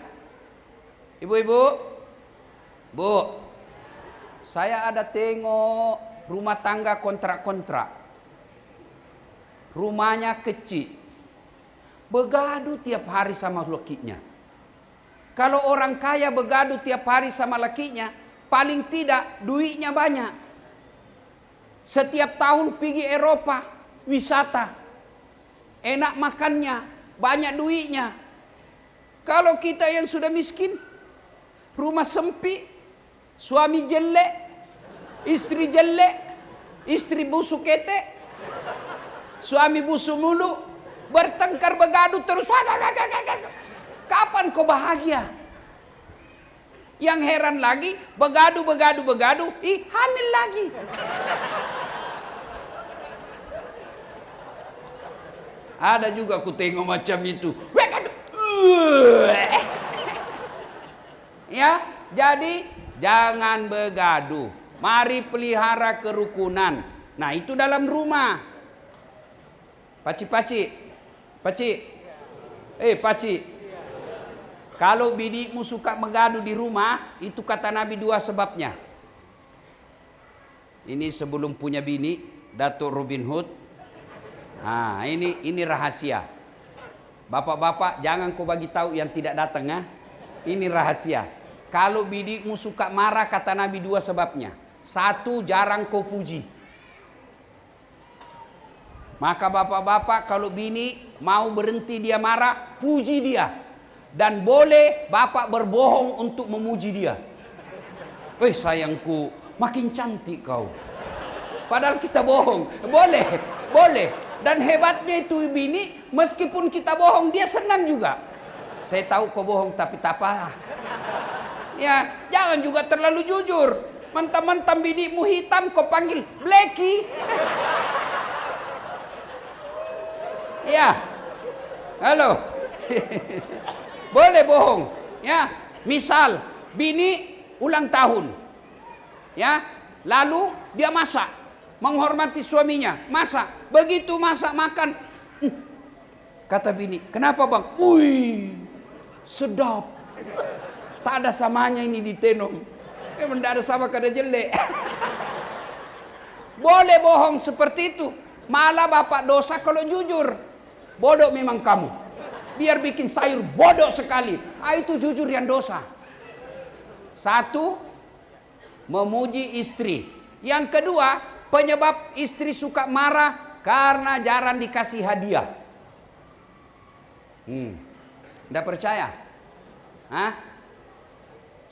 Ibu-ibu, Bu, saya ada tengok rumah tangga kontrak-kontrak. Rumahnya kecil. Begaduh tiap hari sama lakinya. Kalau orang kaya begaduh tiap hari sama lakinya, paling tidak duitnya banyak. Setiap tahun pergi Eropa, wisata. Enak makannya, banyak duitnya. Kalau kita yang sudah miskin, rumah sempit, suami jelek, istri jelek, istri busuk ketek, suami busuk mulu, bertengkar begaduh terus. Kapan kau bahagia? Yang heran lagi, begaduh, hamil lagi. Ada juga aku tengok macam itu. Ya, jadi jangan begaduh. Mari pelihara kerukunan. Nah, itu dalam rumah. Pakcik, Paci, kalau binimu suka mengadu di rumah, itu kata Nabi 2 sebabnya. Ini sebelum punya bini, Datuk Robin Hood. Nah, ini rahasia. Bapak-bapak, jangan kau bagi tahu yang tidak datang, ya. Ini rahasia. Kalau binimu suka marah, kata Nabi 2 sebabnya. 1, jarang kau puji. Maka bapak-bapak, kalau bini mau berhenti dia marah, puji dia. Dan boleh bapak berbohong untuk memuji dia. Sayangku, makin cantik kau. Padahal kita bohong. Boleh. Dan hebatnya itu bini, meskipun kita bohong, dia senang juga. Saya tahu kau bohong, tapi tak apa. Ya, jangan juga terlalu jujur. Mentang-mentang binimu hitam, kau panggil Blacky. Ya, halo. Boleh bohong. Ya, misal bini ulang tahun. Ya, lalu dia masak, menghormati suaminya, masak. Begitu masak makan, kata bini, kenapa bang? Wih, sedap. Tak ada samanya ini di Tenom. Tidak ada sama kada jelek. Boleh bohong seperti itu. Malah bapak dosa kalau jujur. Bodoh memang kamu. Biar bikin sayur bodoh sekali. Itu jujur yang dosa. 1, memuji istri. Yang kedua, penyebab istri suka marah karena jarang dikasih hadiah. Tidak percaya? Hah?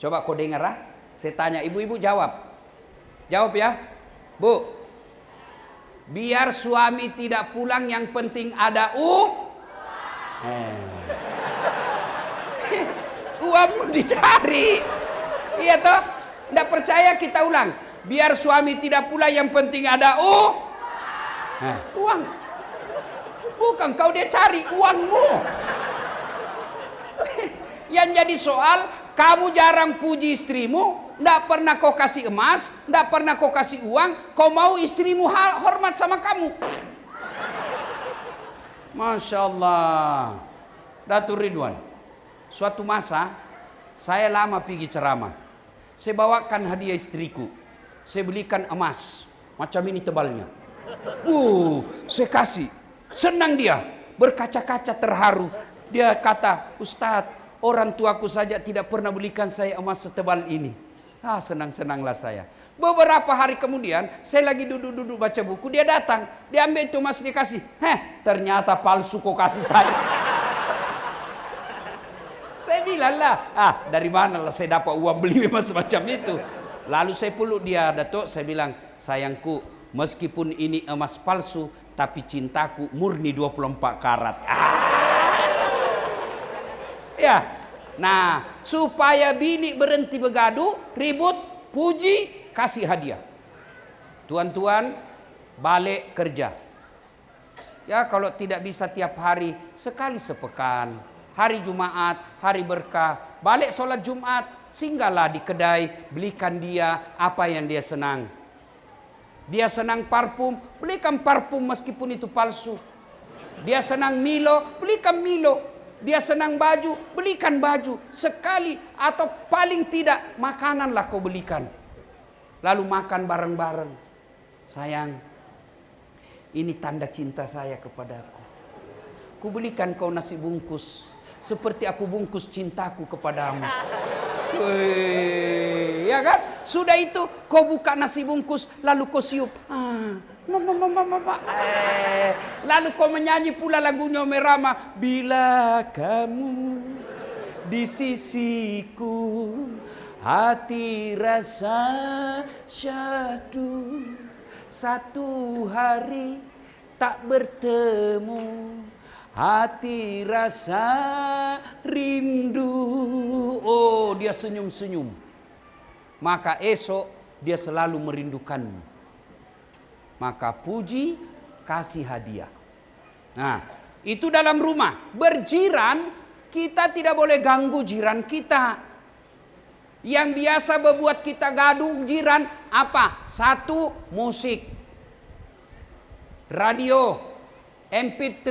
Coba kau dengar, saya tanya, ibu-ibu jawab. Jawab ya. Bu, biar suami tidak pulang, yang penting ada uangmu dicari. Iya toh? Tidak percaya, kita ulang. Biar suami tidak pulang, yang penting ada uang. Bukan kau dia cari uangmu. Yang jadi soal, kamu jarang puji istrimu, tidak pernah kau kasih emas, tidak pernah kau kasih uang, kau mau istrimu hormat sama kamu. Masya Allah. Datuk Ridwan, suatu masa saya lama pergi ceramah. Saya bawakan hadiah istriku. Saya belikan emas macam ini tebalnya. Saya kasih. Senang dia, berkaca-kaca terharu. Dia kata, Ustadz, orang tuaku saja tidak pernah belikan saya emas setebal ini. Senang-senanglah saya. Beberapa hari kemudian, saya lagi duduk-duduk baca buku, dia datang, dia ambil itu emas, dia kasih. Ternyata palsu kau kasih saya. Saya bilang lah, dari mana lah saya dapat uang beli emas semacam itu. Lalu saya peluk dia, Datuk, saya bilang, sayangku, meskipun ini emas palsu, tapi cintaku murni 24 karat. Ya, nah, supaya bini berhenti bergaduh, ribut, puji, kasih hadiah. Tuan-tuan, balik kerja. Ya, kalau tidak bisa tiap hari, sekali sepekan. Hari Jumat, hari berkah, balik sholat Jumat, singgahlah di kedai, belikan dia apa yang dia senang. Dia senang parfum, belikan parfum meskipun itu palsu. Dia senang Milo, belikan Milo. Dia senang baju, belikan baju. Sekali atau paling tidak makananlah kau belikan. Lalu makan bareng-bareng. Sayang, ini tanda cinta saya kepadaku. Ku belikan kau nasi bungkus seperti aku bungkus cintaku kepadamu. Ya kan? Sudah itu kau buka nasi bungkus, lalu kau siup. Lalu kau menyanyi pula lagunya Omerama. Bila kamu di sisiku, hati rasa syahdu. Satu hari tak bertemu, hati rasa rindu. Oh, dia senyum-senyum. Maka esok dia selalu merindukanmu. Maka puji, kasih hadiah. Nah, itu dalam rumah. Berjiran, kita tidak boleh ganggu jiran kita. Yang biasa membuat kita gaduh jiran apa? 1, musik, radio, MP3,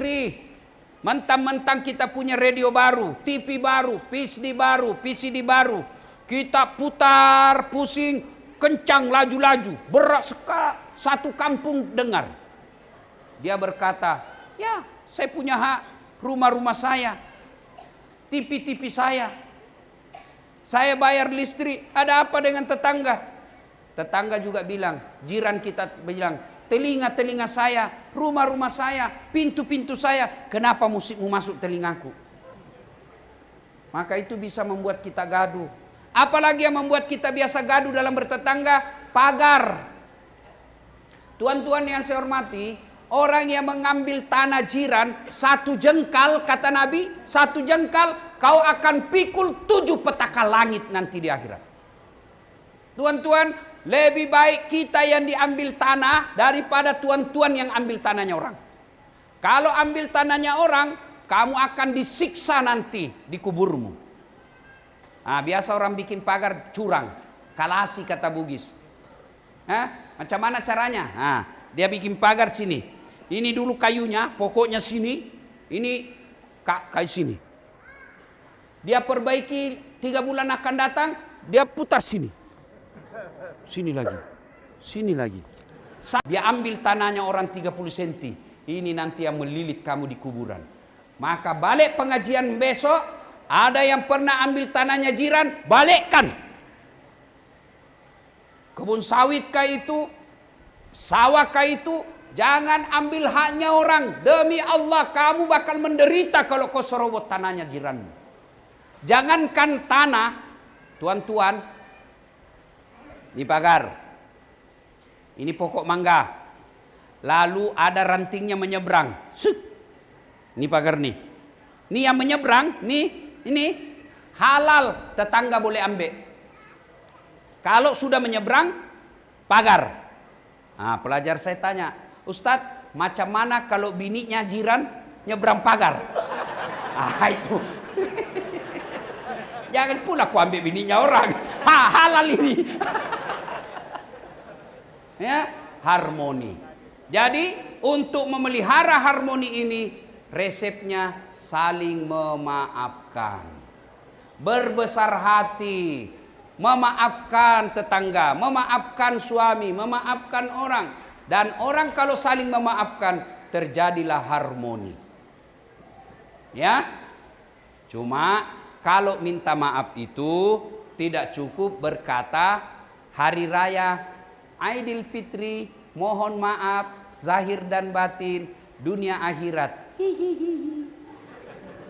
Mentang-mentang kita punya radio baru, TV baru, PCD baru. Kita putar pusing, kencang laju-laju. Berat sekali, satu kampung dengar. Dia berkata, ya saya punya hak, rumah-rumah saya, TV saya. Saya bayar listrik, ada apa dengan tetangga? Tetangga juga bilang, jiran kita bilang, telinga-telinga saya, rumah-rumah saya, pintu-pintu saya, kenapa musikmu masuk telingaku? Maka itu bisa membuat kita gaduh. Apalagi yang membuat kita biasa gaduh dalam bertetangga, pagar. Tuan-tuan yang saya hormati, orang yang mengambil tanah jiran, 1 jengkal, kata Nabi, 1 jengkal, kau akan pikul 7 petaka langit nanti di akhirat. Tuan-tuan, lebih baik kita yang diambil tanah daripada tuan-tuan yang ambil tanahnya orang. Kalau ambil tanahnya orang, kamu akan disiksa nanti di kuburmu. Nah, biasa orang bikin pagar curang, kalasi kata Bugis. Macam mana caranya? Nah, dia bikin pagar sini. Ini dulu kayunya, pokoknya sini. Ini kayu sini. Dia perbaiki 3 bulan akan datang, dia putar sini. Sini lagi. Sini lagi. Dia ambil tanahnya orang 30 cm. Ini nanti yang melilit kamu di kuburan. Maka balik pengajian besok, ada yang pernah ambil tanahnya jiran, balikkan. Kebun sawit kah itu, sawah kah itu, jangan ambil haknya orang. Demi Allah, kamu bakal menderita kalau kau serobot tanahnya jiranmu. Jangankan tanah, tuan-tuan, ini pagar, ini pokok mangga, lalu ada rantingnya menyeberang. Ini pagar nih. Ini yang menyeberang, nih, ini halal, tetangga boleh ambil. Kalau sudah menyeberang, pagar. Nah, pelajar saya tanya, Ustadz, macam mana kalau bininya jiran nyebrang pagar? Ah, itu. Jangan pula aku ambil bininya orang. Halal ini. Ya, harmoni. Jadi untuk memelihara harmoni ini, resepnya saling memaafkan, berbesar hati, memaafkan tetangga, memaafkan suami, memaafkan orang. Dan orang kalau saling memaafkan, terjadilah harmoni. Ya, cuma kalau minta maaf itu tidak cukup berkata hari raya Aidil Fitri, mohon maaf zahir dan batin, dunia akhirat. Hihihi.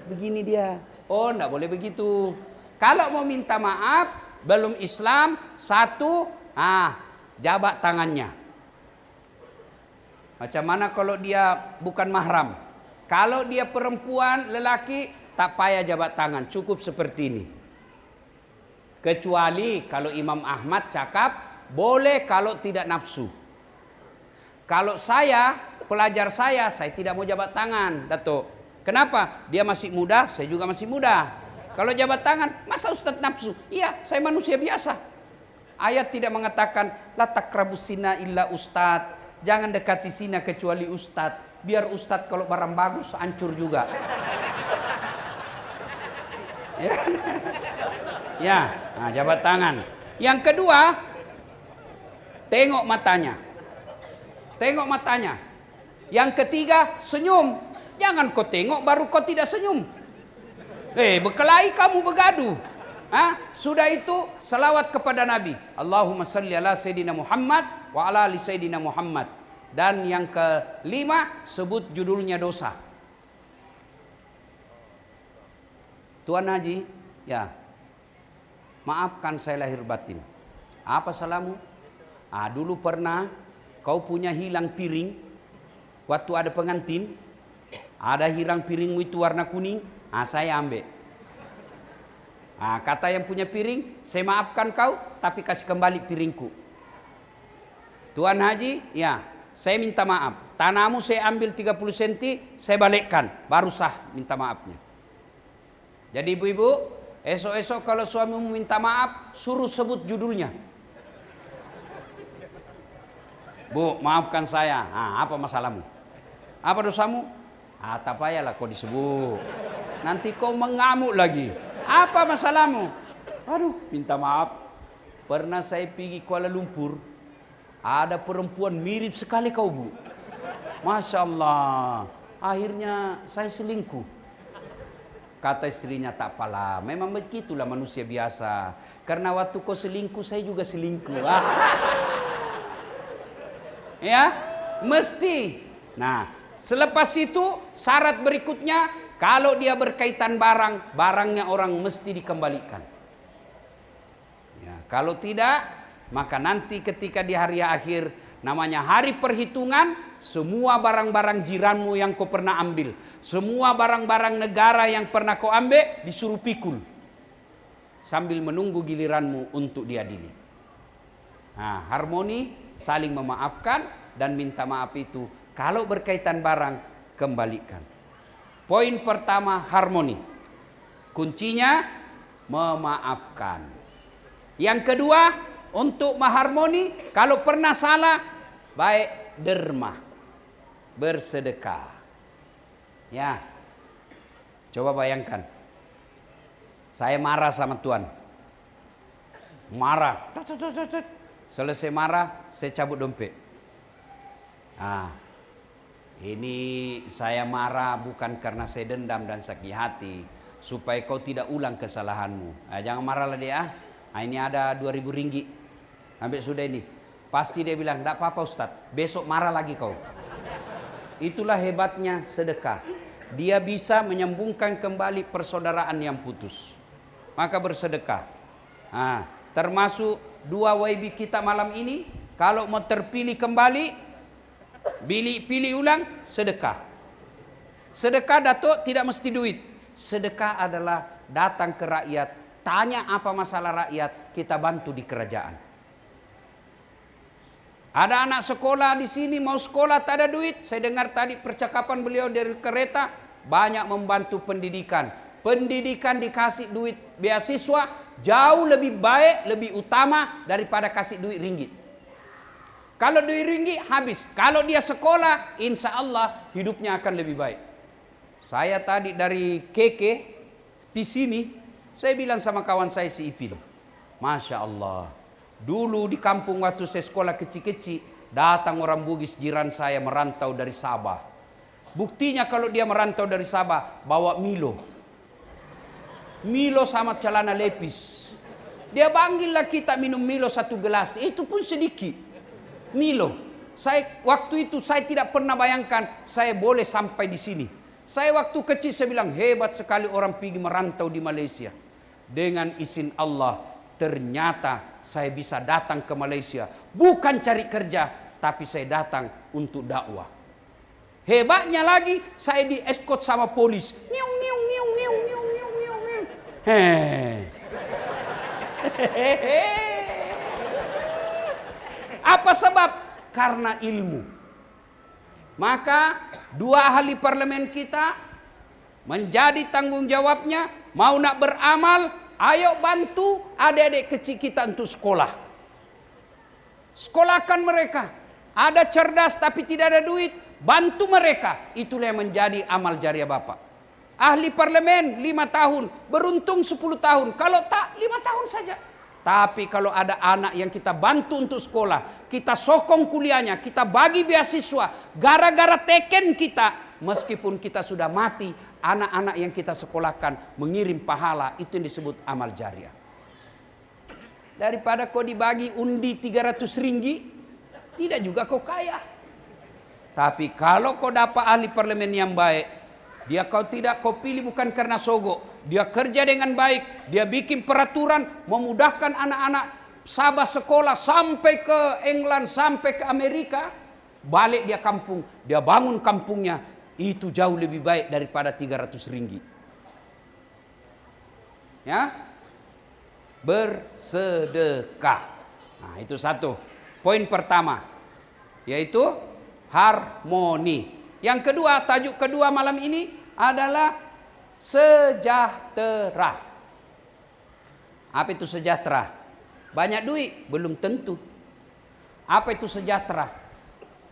Begini dia. Oh, enggak boleh begitu. Kalau mau minta maaf belum Islam, 1, jabat tangannya. Macam mana kalau dia bukan mahram? Kalau dia perempuan, lelaki, tak payah jabat tangan, cukup seperti ini. Kecuali kalau Imam Ahmad cakap, boleh kalau tidak nafsu. Kalau saya, pelajar saya tidak mau jabat tangan, Datuk. Kenapa? Dia masih muda, saya juga masih muda. Kalau jabat tangan, masa Ustadz nafsu? Iya, saya manusia biasa. Ayat tidak mengatakan, la taqrabus zina illa ustadz. Jangan dekati zina kecuali ustadz. Biar ustadz kalau barang bagus, hancur juga. Ya, nah, jabat tangan. Yang kedua, tengok matanya. Tengok matanya. Yang ketiga, senyum. Jangan kau tengok baru kau tidak senyum. Berkelahi kamu bergaduh. Sudah itu salawat kepada Nabi. Allahumma salli ala Sayyidina Muhammad wa ala ali Sayyidina Muhammad. Dan yang kelima, sebut judulnya dosa. Tuan Haji, ya, maafkan saya lahir batin. Apa salahmu? Dulu pernah kau punya hilang piring, waktu ada pengantin, ada hilang piringmu itu warna kuning, saya ambil. Kata yang punya piring, saya maafkan kau, tapi kasih kembali piringku. Tuan Haji, ya, saya minta maaf. Tanahmu saya ambil 30 cm, saya balikkan, baru sah minta maafnya. Jadi ibu-ibu, esok-esok kalau suamimu minta maaf, suruh sebut judulnya. Bu, maafkan saya. Apa masalahmu? Apa dosamu? Ah, tak payahlah kau disebut. Nanti kau mengamuk lagi. Apa masalahmu? Aduh, minta maaf. Pernah saya pergi Kuala Lumpur. Ada perempuan mirip sekali kau, Bu. Masya Allah. Akhirnya saya selingkuh. Kata istrinya, tak apalah. Memang begitulah manusia biasa. Karena waktu kau selingkuh, saya juga selingkuh. Ya, mesti. Nah, selepas itu syarat berikutnya, kalau dia berkaitan barang, barangnya orang mesti dikembalikan. Ya, kalau tidak, maka nanti ketika di hari akhir, namanya hari perhitungan, semua barang-barang jiranmu yang kau pernah ambil, semua barang-barang negara yang pernah kau ambil, disuruh pikul. Sambil menunggu giliranmu untuk diadili. Nah, harmoni, saling memaafkan, dan minta maaf itu kalau berkaitan barang, kembalikan. Poin pertama, harmoni. Kuncinya, memaafkan. Yang kedua, untuk mengharmoni, kalau pernah salah, baik derma, bersedekah. Ya, coba bayangkan. Saya marah sama Tuhan. Marah. Selesai marah, saya cabut dompet. Nah, ini saya marah bukan karena saya dendam dan sakit hati, supaya kau tidak ulang kesalahanmu. Nah, jangan marahlah dia. Nah, ini ada 2.000 ringgit. Ambil sudah ini. Pasti dia bilang, tidak apa-apa Ustaz, besok marah lagi kau. Itulah hebatnya sedekah. Dia bisa menyambungkan kembali persaudaraan yang putus. Maka bersedekah. Nah, termasuk 2 WIB kita malam ini, kalau mau terpilih kembali, pilih ulang, sedekah. Sedekah Datuk tidak mesti duit. Sedekah adalah datang ke rakyat, tanya apa masalah rakyat, kita bantu di kerajaan. Ada anak sekolah di sini mau sekolah tak ada duit. Saya dengar tadi percakapan beliau dari kereta, banyak membantu pendidikan. Pendidikan dikasih duit beasiswa jauh lebih baik, lebih utama daripada kasih duit ringgit. Kalau duit ringgit habis. Kalau dia sekolah, insya Allah hidupnya akan lebih baik. Saya tadi dari Keke di sini, saya bilang sama kawan saya si Ipin, Masya Allah, dulu di kampung waktu saya sekolah kecil-kecil, datang orang Bugis jiran saya merantau dari Sabah. Buktinya kalau dia merantau dari Sabah, bawa Milo. Milo sama celana lepis. Dia panggillah kita minum Milo 1 gelas, itu pun sedikit. Milo. Waktu itu saya tidak pernah bayangkan saya boleh sampai di sini. Saya waktu kecil saya bilang hebat sekali orang pergi merantau di Malaysia. Dengan izin Allah ternyata saya bisa datang ke Malaysia. Bukan cari kerja, tapi saya datang untuk dakwah. Hebatnya lagi saya di escort sama polis. Nyiung, nyiung, nyiung, nyiung, nyiung, nyiung, nyiung, nyiung. Apa sebab? Karena ilmu. Maka 2 ahli parlemen kita menjadi tanggung jawabnya, mau nak beramal, ayo bantu adik-adik kecil kita untuk sekolah. Sekolahkan mereka. Ada cerdas tapi tidak ada duit, bantu mereka. Itulah yang menjadi amal jariah Bapak. Ahli parlemen 5 tahun, beruntung 10 tahun. Kalau tak 5 tahun saja. Tapi kalau ada anak yang kita bantu untuk sekolah, kita sokong kuliahnya, kita bagi beasiswa, gara-gara teken kita, meskipun kita sudah mati, anak-anak yang kita sekolahkan mengirim pahala, itu yang disebut amal jariah. Daripada kau dibagi undi 300 ringgit, tidak juga kau kaya. Tapi kalau kau dapat ahli parlemen yang baik, dia kau pilih bukan karena sogok. Dia kerja dengan baik. Dia bikin peraturan memudahkan anak-anak Sabah sekolah sampai ke England, sampai ke Amerika. Balik dia kampung. Dia bangun kampungnya. Itu jauh lebih baik daripada 300 ringgit. Ya. Bersedekah. Nah, itu satu. Poin pertama. Yaitu harmoni. Yang kedua, tajuk kedua malam ini adalah sejahtera. Apa itu sejahtera? Banyak duit? Belum tentu. Apa itu sejahtera?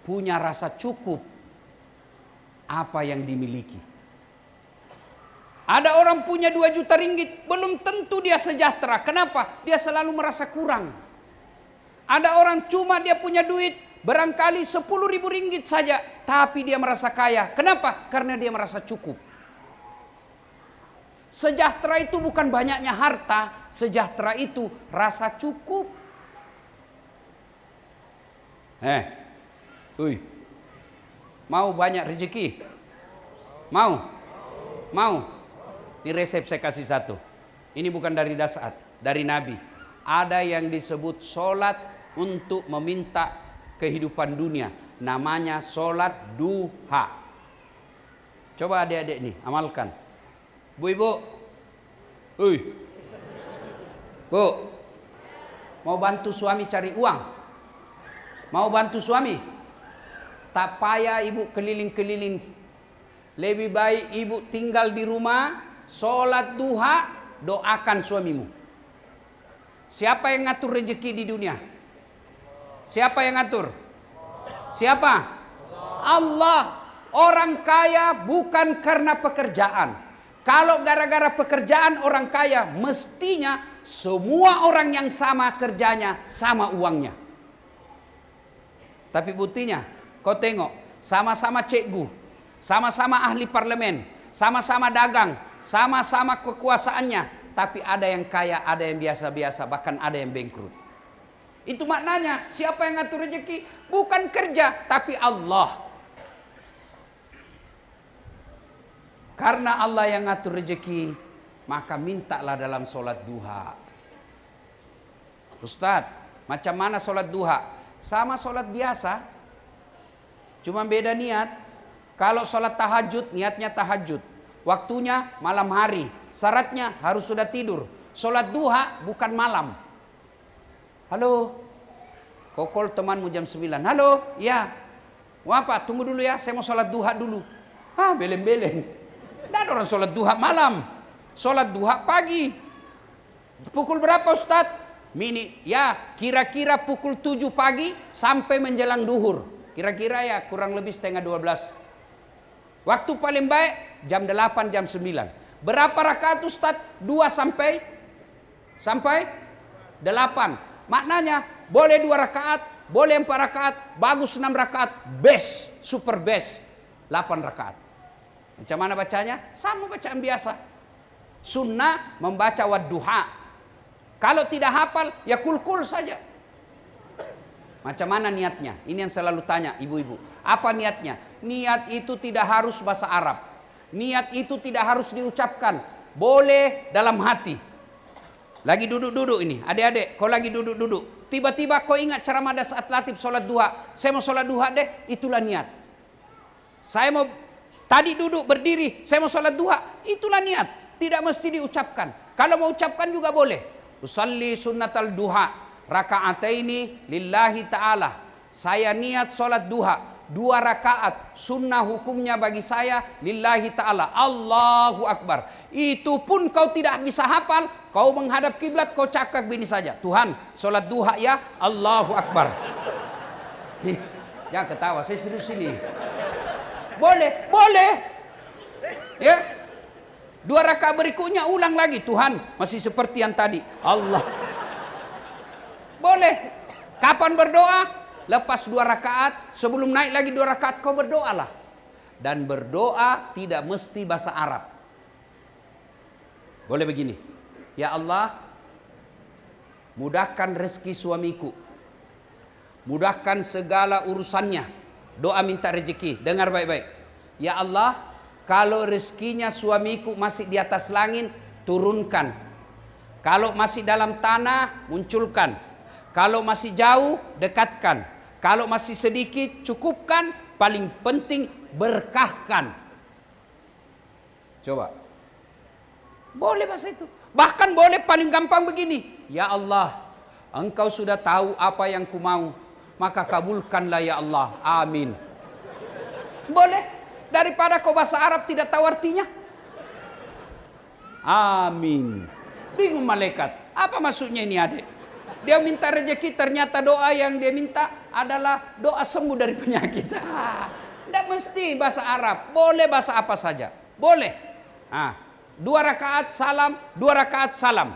Punya rasa cukup. apa yang dimiliki. Ada orang punya 2 juta ringgit, belum tentu dia sejahtera. Kenapa? Dia selalu merasa kurang. Ada orang cuma dia punya duit, barangkali 10.000 ringgit saja, tapi dia merasa kaya. Kenapa? Karena dia merasa cukup. Sejahtera itu bukan banyaknya harta, sejahtera itu rasa cukup. Mau banyak rezeki? Mau? Ini resep saya kasih satu. Ini bukan dari Dasaat, dari Nabi. Ada yang disebut sholat untuk meminta kehidupan dunia. Namanya sholat duha. Coba adik-adik nih, amalkan. Bu, ibu. Bu, mau bantu suami cari uang? Mau bantu suami? Tak payah ibu keliling-keliling. Lebih baik ibu tinggal di rumah, sholat duha, doakan suamimu. Siapa yang ngatur rezeki di dunia? Siapa yang ngatur? Siapa? Allah. Orang kaya bukan karena pekerjaan. Kalau gara-gara pekerjaan orang kaya, mestinya semua orang yang sama kerjanya, sama uangnya. Tapi buktinya, kau tengok, sama-sama cikgu, sama-sama ahli parlemen, sama-sama dagang, sama-sama kekuasaannya, tapi ada yang kaya, ada yang biasa-biasa, bahkan ada yang bangkrut. Itu maknanya, siapa yang ngatur rezeki? Bukan kerja, tapi Allah. Karena Allah yang ngatur rezeki, maka mintalah dalam sholat duha. Ustadz, macam mana sholat duha? Sama sholat biasa, cuma beda niat. Kalau sholat tahajud, niatnya tahajud, waktunya malam hari, syaratnya harus sudah tidur. Sholat duha bukan malam. Halo, kokol temanmu jam 9. Halo, ya. Mau apa? Tunggu dulu ya, saya mau sholat duha dulu. Beleng-beleng. Tidak ada orang sholat duha malam. Sholat duha pagi. Pukul berapa Ustadz? Kira-kira pukul 7 pagi sampai menjelang duhur. Kira-kira ya kurang lebih setengah 12. Waktu paling baik jam 8, jam 9. Berapa rakaat Ustadz? 2 sampai 8. Maknanya boleh 2 rakaat, boleh 4 rakaat, bagus 6 rakaat, best, super best 8 rakaat. Macam mana bacanya? Sama bacaan biasa. Sunnah membaca wadduha. Kalau tidak hafal, ya kul-kul saja. Macam mana niatnya? Ini yang selalu tanya ibu-ibu. Apa niatnya? Niat itu tidak harus bahasa Arab. Niat itu tidak harus diucapkan. Boleh dalam hati. Lagi duduk-duduk ini. Adik-adik, kau lagi duduk-duduk. Tiba-tiba kau ingat ceramah Dasaat Latif sholat duha. Saya mau sholat duha deh. Itulah niat. Saya mau tadi duduk berdiri. Saya mau sholat duha. Itulah niat. Tidak mesti diucapkan. Kalau mau ucapkan juga boleh. Usalli sunnatal duha. Raka'ataini lillahi ta'ala. Saya niat sholat duha. 2 rakaat. Sunnah hukumnya bagi saya lillahi ta'ala. Allahu Akbar. Itu pun kau tidak bisa hafal. Kau menghadap kiblat, kau cakap begini saja. Tuhan, sholat duha ya. Allahu Akbar. Jangan ketawa, saya serius ini. Boleh. Ya. 2 rakaat berikutnya ulang lagi. Tuhan, masih seperti yang tadi. Allah. Boleh. Kapan berdoa? Lepas 2 rakaat, sebelum naik lagi 2 rakaat, kau berdoalah. Dan berdoa tidak mesti bahasa Arab. Boleh begini. Ya Allah, mudahkan rezeki suamiku. Mudahkan segala urusannya. Doa minta rezeki. Dengar baik-baik. Ya Allah, kalau rezekinya suamiku masih di atas langit, turunkan. Kalau masih dalam tanah, munculkan. Kalau masih jauh, dekatkan. Kalau masih sedikit, cukupkan. Paling penting, berkahkan. Coba. Boleh bahasa itu. Bahkan boleh paling gampang begini. Ya Allah, Engkau sudah tahu apa yang ku mau. Maka kabulkanlah ya Allah. Amin. Boleh. Daripada kau bahasa Arab tidak tahu artinya. Amin. Bingung malaikat. Apa maksudnya ini adik? Dia minta rezeki, ternyata doa yang dia minta adalah doa sembuh dari penyakit. Tidak mesti bahasa Arab, boleh bahasa apa saja, boleh. 2 rakaat salam, 2 rakaat salam,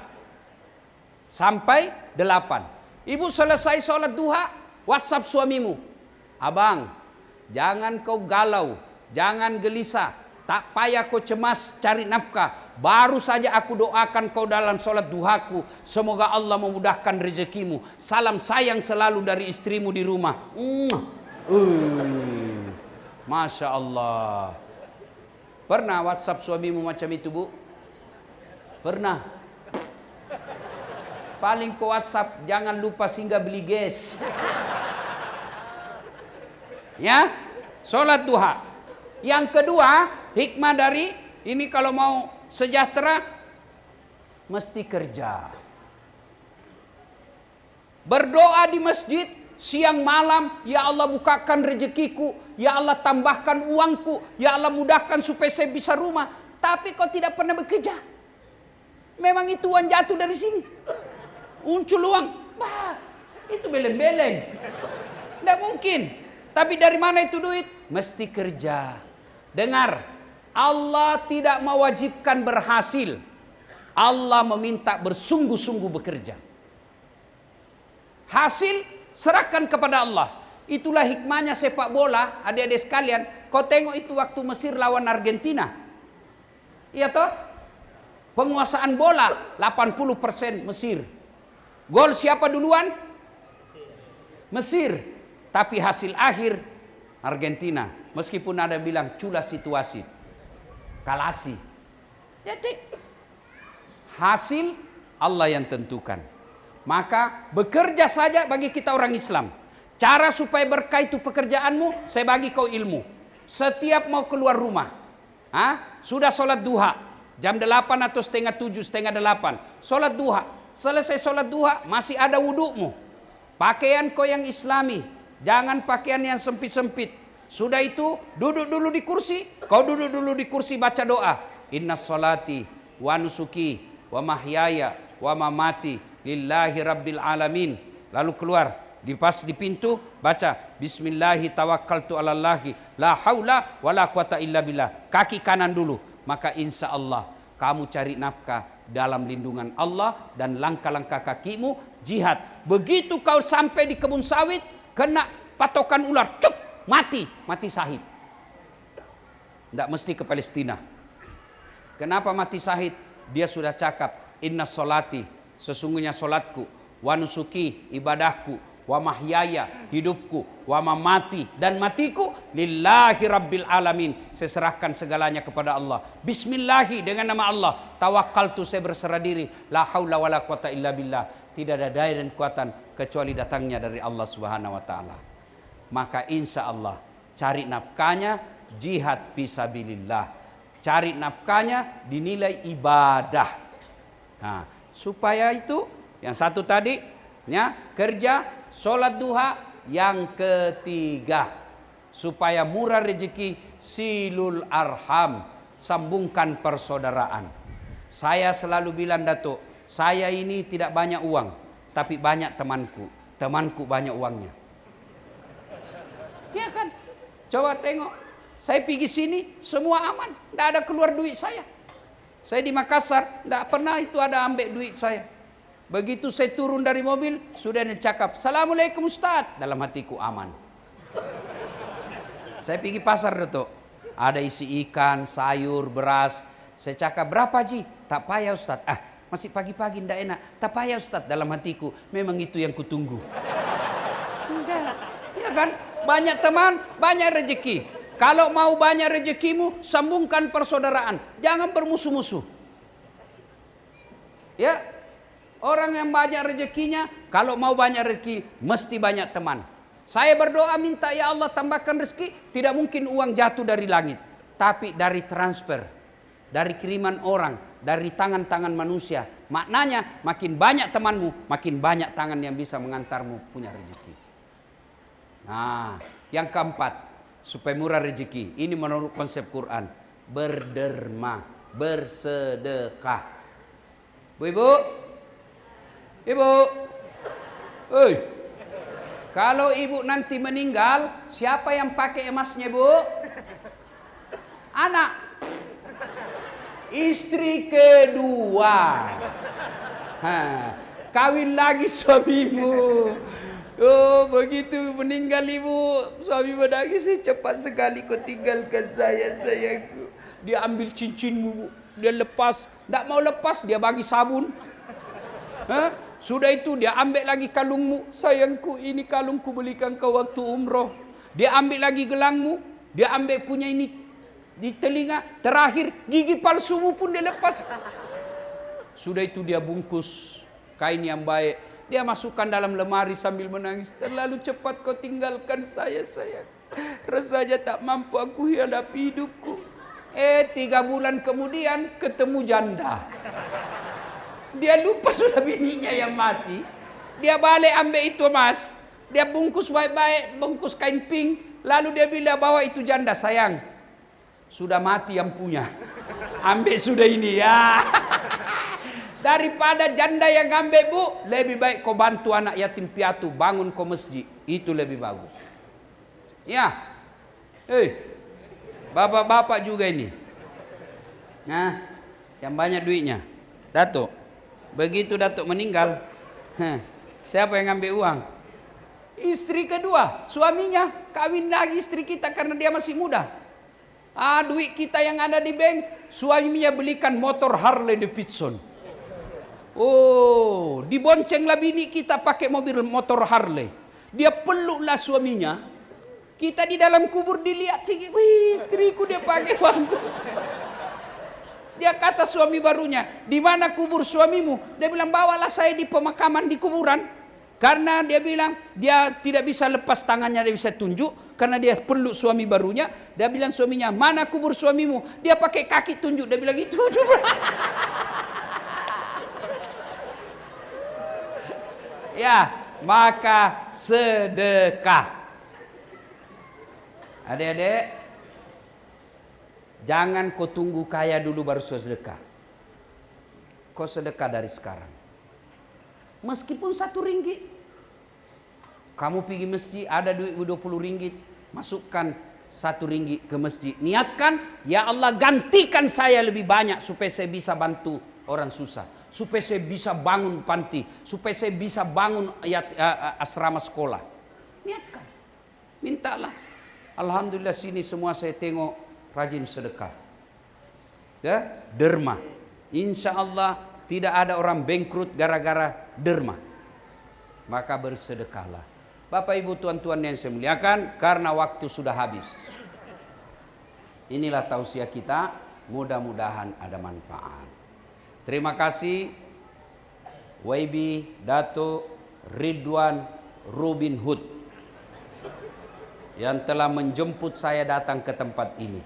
sampai 8. Ibu selesai sholat duha, WhatsApp suamimu, abang, jangan kau galau, jangan gelisah, tak payah kau cemas cari nafkah. Baru saja aku doakan kau dalam sholat duhaku, semoga Allah memudahkan rezekimu. Salam sayang selalu dari istrimu di rumah. Masya Allah. Pernah WhatsApp suamimu macam itu, Bu? Pernah? Paling ke WhatsApp, jangan lupa singgah beli gas. Ya, sholat duha. Yang kedua, hikmah dari ini kalau mau sejahtera, mesti kerja. Berdoa di masjid siang malam, ya Allah bukakan rezekiku, ya Allah tambahkan uangku, ya Allah mudahkan supaya saya bisa rumah. Tapi kau tidak pernah bekerja. Memang itu uang jatuh dari sini. Muncul uang. Bah, itu beleng-beleng. Tidak mungkin. Tapi dari mana itu duit? Mesti kerja. Dengar, Allah tidak mewajibkan berhasil. Allah meminta bersungguh-sungguh bekerja. Hasil serahkan kepada Allah. Itulah hikmahnya sepak bola, adik-adik sekalian. Kau tengok itu waktu Mesir lawan Argentina. Iya toh? Penguasaan bola 80% Mesir. Gol siapa duluan? Mesir. Tapi hasil akhir Argentina. Meskipun ada bilang culas situasi. Kalasi. Jadi hasil Allah yang tentukan. Maka bekerja saja bagi kita orang Islam. Cara supaya berkah itu pekerjaanmu, saya bagi kau ilmu. Setiap mau keluar rumah, sudah sholat duha, jam 8 atau setengah 7, setengah 8. Sholat duha, selesai sholat duha, masih ada wudukmu. Pakaian kau yang islami, jangan pakaian yang sempit-sempit. Sudah itu, duduk dulu di kursi, kau duduk dulu di kursi baca doa. Inna sholati wa nusuki wa mahyaya wa mamati lillahi rabbil alamin. Lalu keluar, pas di pintu baca bismillahi tawakkaltu alallahi la haula wala quwata illa billah. Kaki kanan dulu, maka insya Allah kamu cari nafkah dalam lindungan Allah dan langkah-langkah kakimu jihad. Begitu kau sampai di kebun sawit, kena patokan ular, cuk, mati syahid. Tidak mesti ke Palestina. Kenapa mati syahid? Dia sudah cakap, inna sholati, sesungguhnya solatku, wa nusuki, ibadahku, wa mahyaya, hidupku, wa mamati, dan matiku lillahi rabbil alamin. Saya serahkan segalanya kepada Allah. Bismillahi, dengan nama Allah. Tawakkaltu, saya berserah diri. La haula wala quwata illa billah. Tidak ada daya dan kekuatan kecuali datangnya dari Allah Subhanahu wa taala. Maka insya Allah cari nafkahnya jihad fisabilillah. Cari nafkahnya dinilai ibadah. Nah, supaya itu yang satu tadi ya, kerja, sholat duha. Yang ketiga, supaya murah rezeki, silul arham, sambungkan persaudaraan. Saya selalu bilang, Datuk, saya ini tidak banyak uang, tapi banyak temanku. Temanku banyak uangnya. Ya kan? Coba tengok, saya pergi sini semua aman, tidak ada keluar duit saya. Saya di Makassar, tidak pernah itu ada ambil duit saya. Begitu saya turun dari mobil, sudah dicakap, Assalamualaikum Ustaz. Dalam hatiku aman. Saya pergi pasar, Datuk. Ada isi ikan, sayur, beras. Saya cakap, berapa Ji? Tak payah Ustaz. Masih pagi-pagi, tidak enak. Tak payah Ustaz. Dalam hatiku, memang itu yang kutunggu. Ya kan? Banyak teman, banyak rezeki. Kalau mau banyak rezekimu, sambungkan persaudaraan. Jangan bermusuh-musuh. Ya, orang yang banyak rezekinya, kalau mau banyak rezeki, mesti banyak teman. Saya berdoa minta, ya Allah tambahkan rezeki. Tidak mungkin uang jatuh dari langit, tapi dari transfer, dari kiriman orang, dari tangan-tangan manusia. Maknanya makin banyak temanmu, makin banyak tangan yang bisa mengantarmu punya rezeki. Nah, yang keempat, supaya murah rezeki. Ini menurut konsep Quran. Berderma, bersedekah. Bu, Ibu. Ibu. Hei. Kalau ibu nanti meninggal, siapa yang pakai emasnya, Bu? Anak. Istri kedua. Kawin lagi suamimu. Oh, begitu meninggal ibu, suami menangis, cepat sekali kau tinggalkan saya, sayangku. Dia ambil cincinmu, Bu. Dia lepas, tidak mau lepas, dia bagi sabun. Sudah itu dia ambil lagi kalungmu, sayangku, ini kalungku belikan kau waktu umroh. Dia ambil lagi gelangmu, dia ambil punya ini di telinga, terakhir gigi palsumu pun dia lepas. Sudah itu dia bungkus kain yang baik, dia masukkan dalam lemari sambil menangis. Terlalu cepat kau tinggalkan saya, sayang. Rasanya tak mampu aku hadapi hidupku. 3 bulan kemudian ketemu janda. Dia lupa sudah bininya yang mati. Dia balik ambil itu emas, dia bungkus baik-baik, bungkus kain pink. Lalu dia bilang, bawa itu janda, sayang, sudah mati yang punya. Ambil sudah ini ya. Daripada janda yang ambil, Bu, lebih baik kau bantu anak yatim piatu, bangun kau masjid. Itu lebih bagus. Ya. Bapak-bapak juga ini. Nah, yang banyak duitnya. Datuk. Begitu Datuk meninggal, siapa yang ngambil uang? Istri kedua, suaminya kawin lagi istri kita karena dia masih muda. Duit kita yang ada di bank, suaminya belikan motor Harley Davidson. Oh, diboncenglah bini kita pakai mobil motor Harley. Dia peluklah suaminya. Kita di dalam kubur dilihat, wih, istriku dia pakai bangku. Dia kata suami barunya, di mana kubur suamimu? Dia bilang, bawalah saya di pemakaman di kuburan. Karena dia bilang, dia tidak bisa lepas tangannya, dia bisa tunjuk. Karena dia peluk suami barunya. Dia bilang suaminya, mana kubur suamimu? Dia pakai kaki tunjuk. Dia bilang, itu. Ya, maka sedekah. Adik-adik, jangan kau tunggu kaya dulu baru sedekah. Kau sedekah dari sekarang. Meskipun 1 ringgit. Kamu pergi masjid, ada duit 20 ringgit. Masukkan 1 ringgit ke masjid. Niatkan, ya Allah gantikan saya lebih banyak supaya saya bisa bantu orang susah. Supaya saya bisa bangun panti. Supaya saya bisa bangun asrama sekolah. Niatkan. Mintalah. Alhamdulillah sini semua saya tengok rajin sedekah. Ya, derma. Insya Allah tidak ada orang bangkrut gara-gara derma. Maka bersedekahlah. Bapak Ibu tuan-tuan yang saya muliakan, karena waktu sudah habis. Inilah tausiah kita, mudah-mudahan ada manfaat. Terima kasih YB Dato Ridwan Robin Hood yang telah menjemput saya datang ke tempat ini.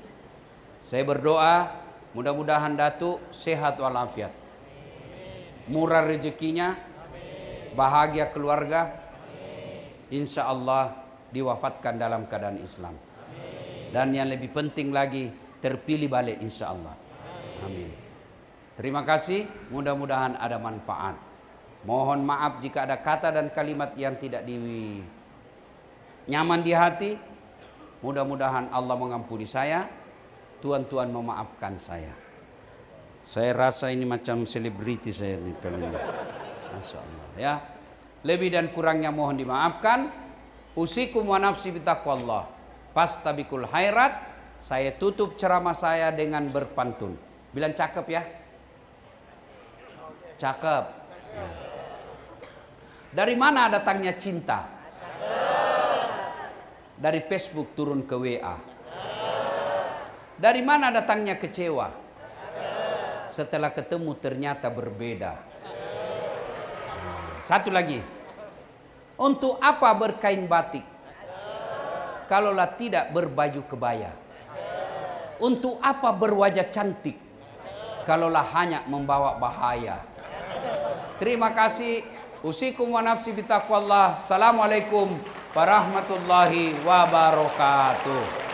Saya berdoa mudah-mudahan Datuk sehat walafiat, murah rezekinya, bahagia keluarga, insya Allah diwafatkan dalam keadaan Islam. Dan yang lebih penting lagi, terpilih balik insya Allah. Amin. Terima kasih, mudah-mudahan ada manfaat. Mohon maaf jika ada kata dan kalimat yang tidak nyaman di hati. Mudah-mudahan Allah mengampuni saya. Tuan-tuan memaafkan saya. Saya rasa ini macam selebriti saya ini. Masya Allah ya. Lebih dan kurangnya mohon dimaafkan. Usikum wa nafsi bitaqwallah. Fastabikul khairat. Saya tutup ceramah saya dengan berpantun. Bilang cakep ya. Cakep. Dari mana datangnya cinta? Dari Facebook turun ke WA. Dari mana datangnya kecewa? Setelah ketemu ternyata berbeda. Satu lagi. Untuk apa berkain batik? Kalaulah tidak berbaju kebaya. Untuk apa berwajah cantik? Kalaulah hanya membawa bahaya. Terima kasih. Usikum wa nafsi bitaqwallah. Assalamualaikum warahmatullahi wabarakatuh.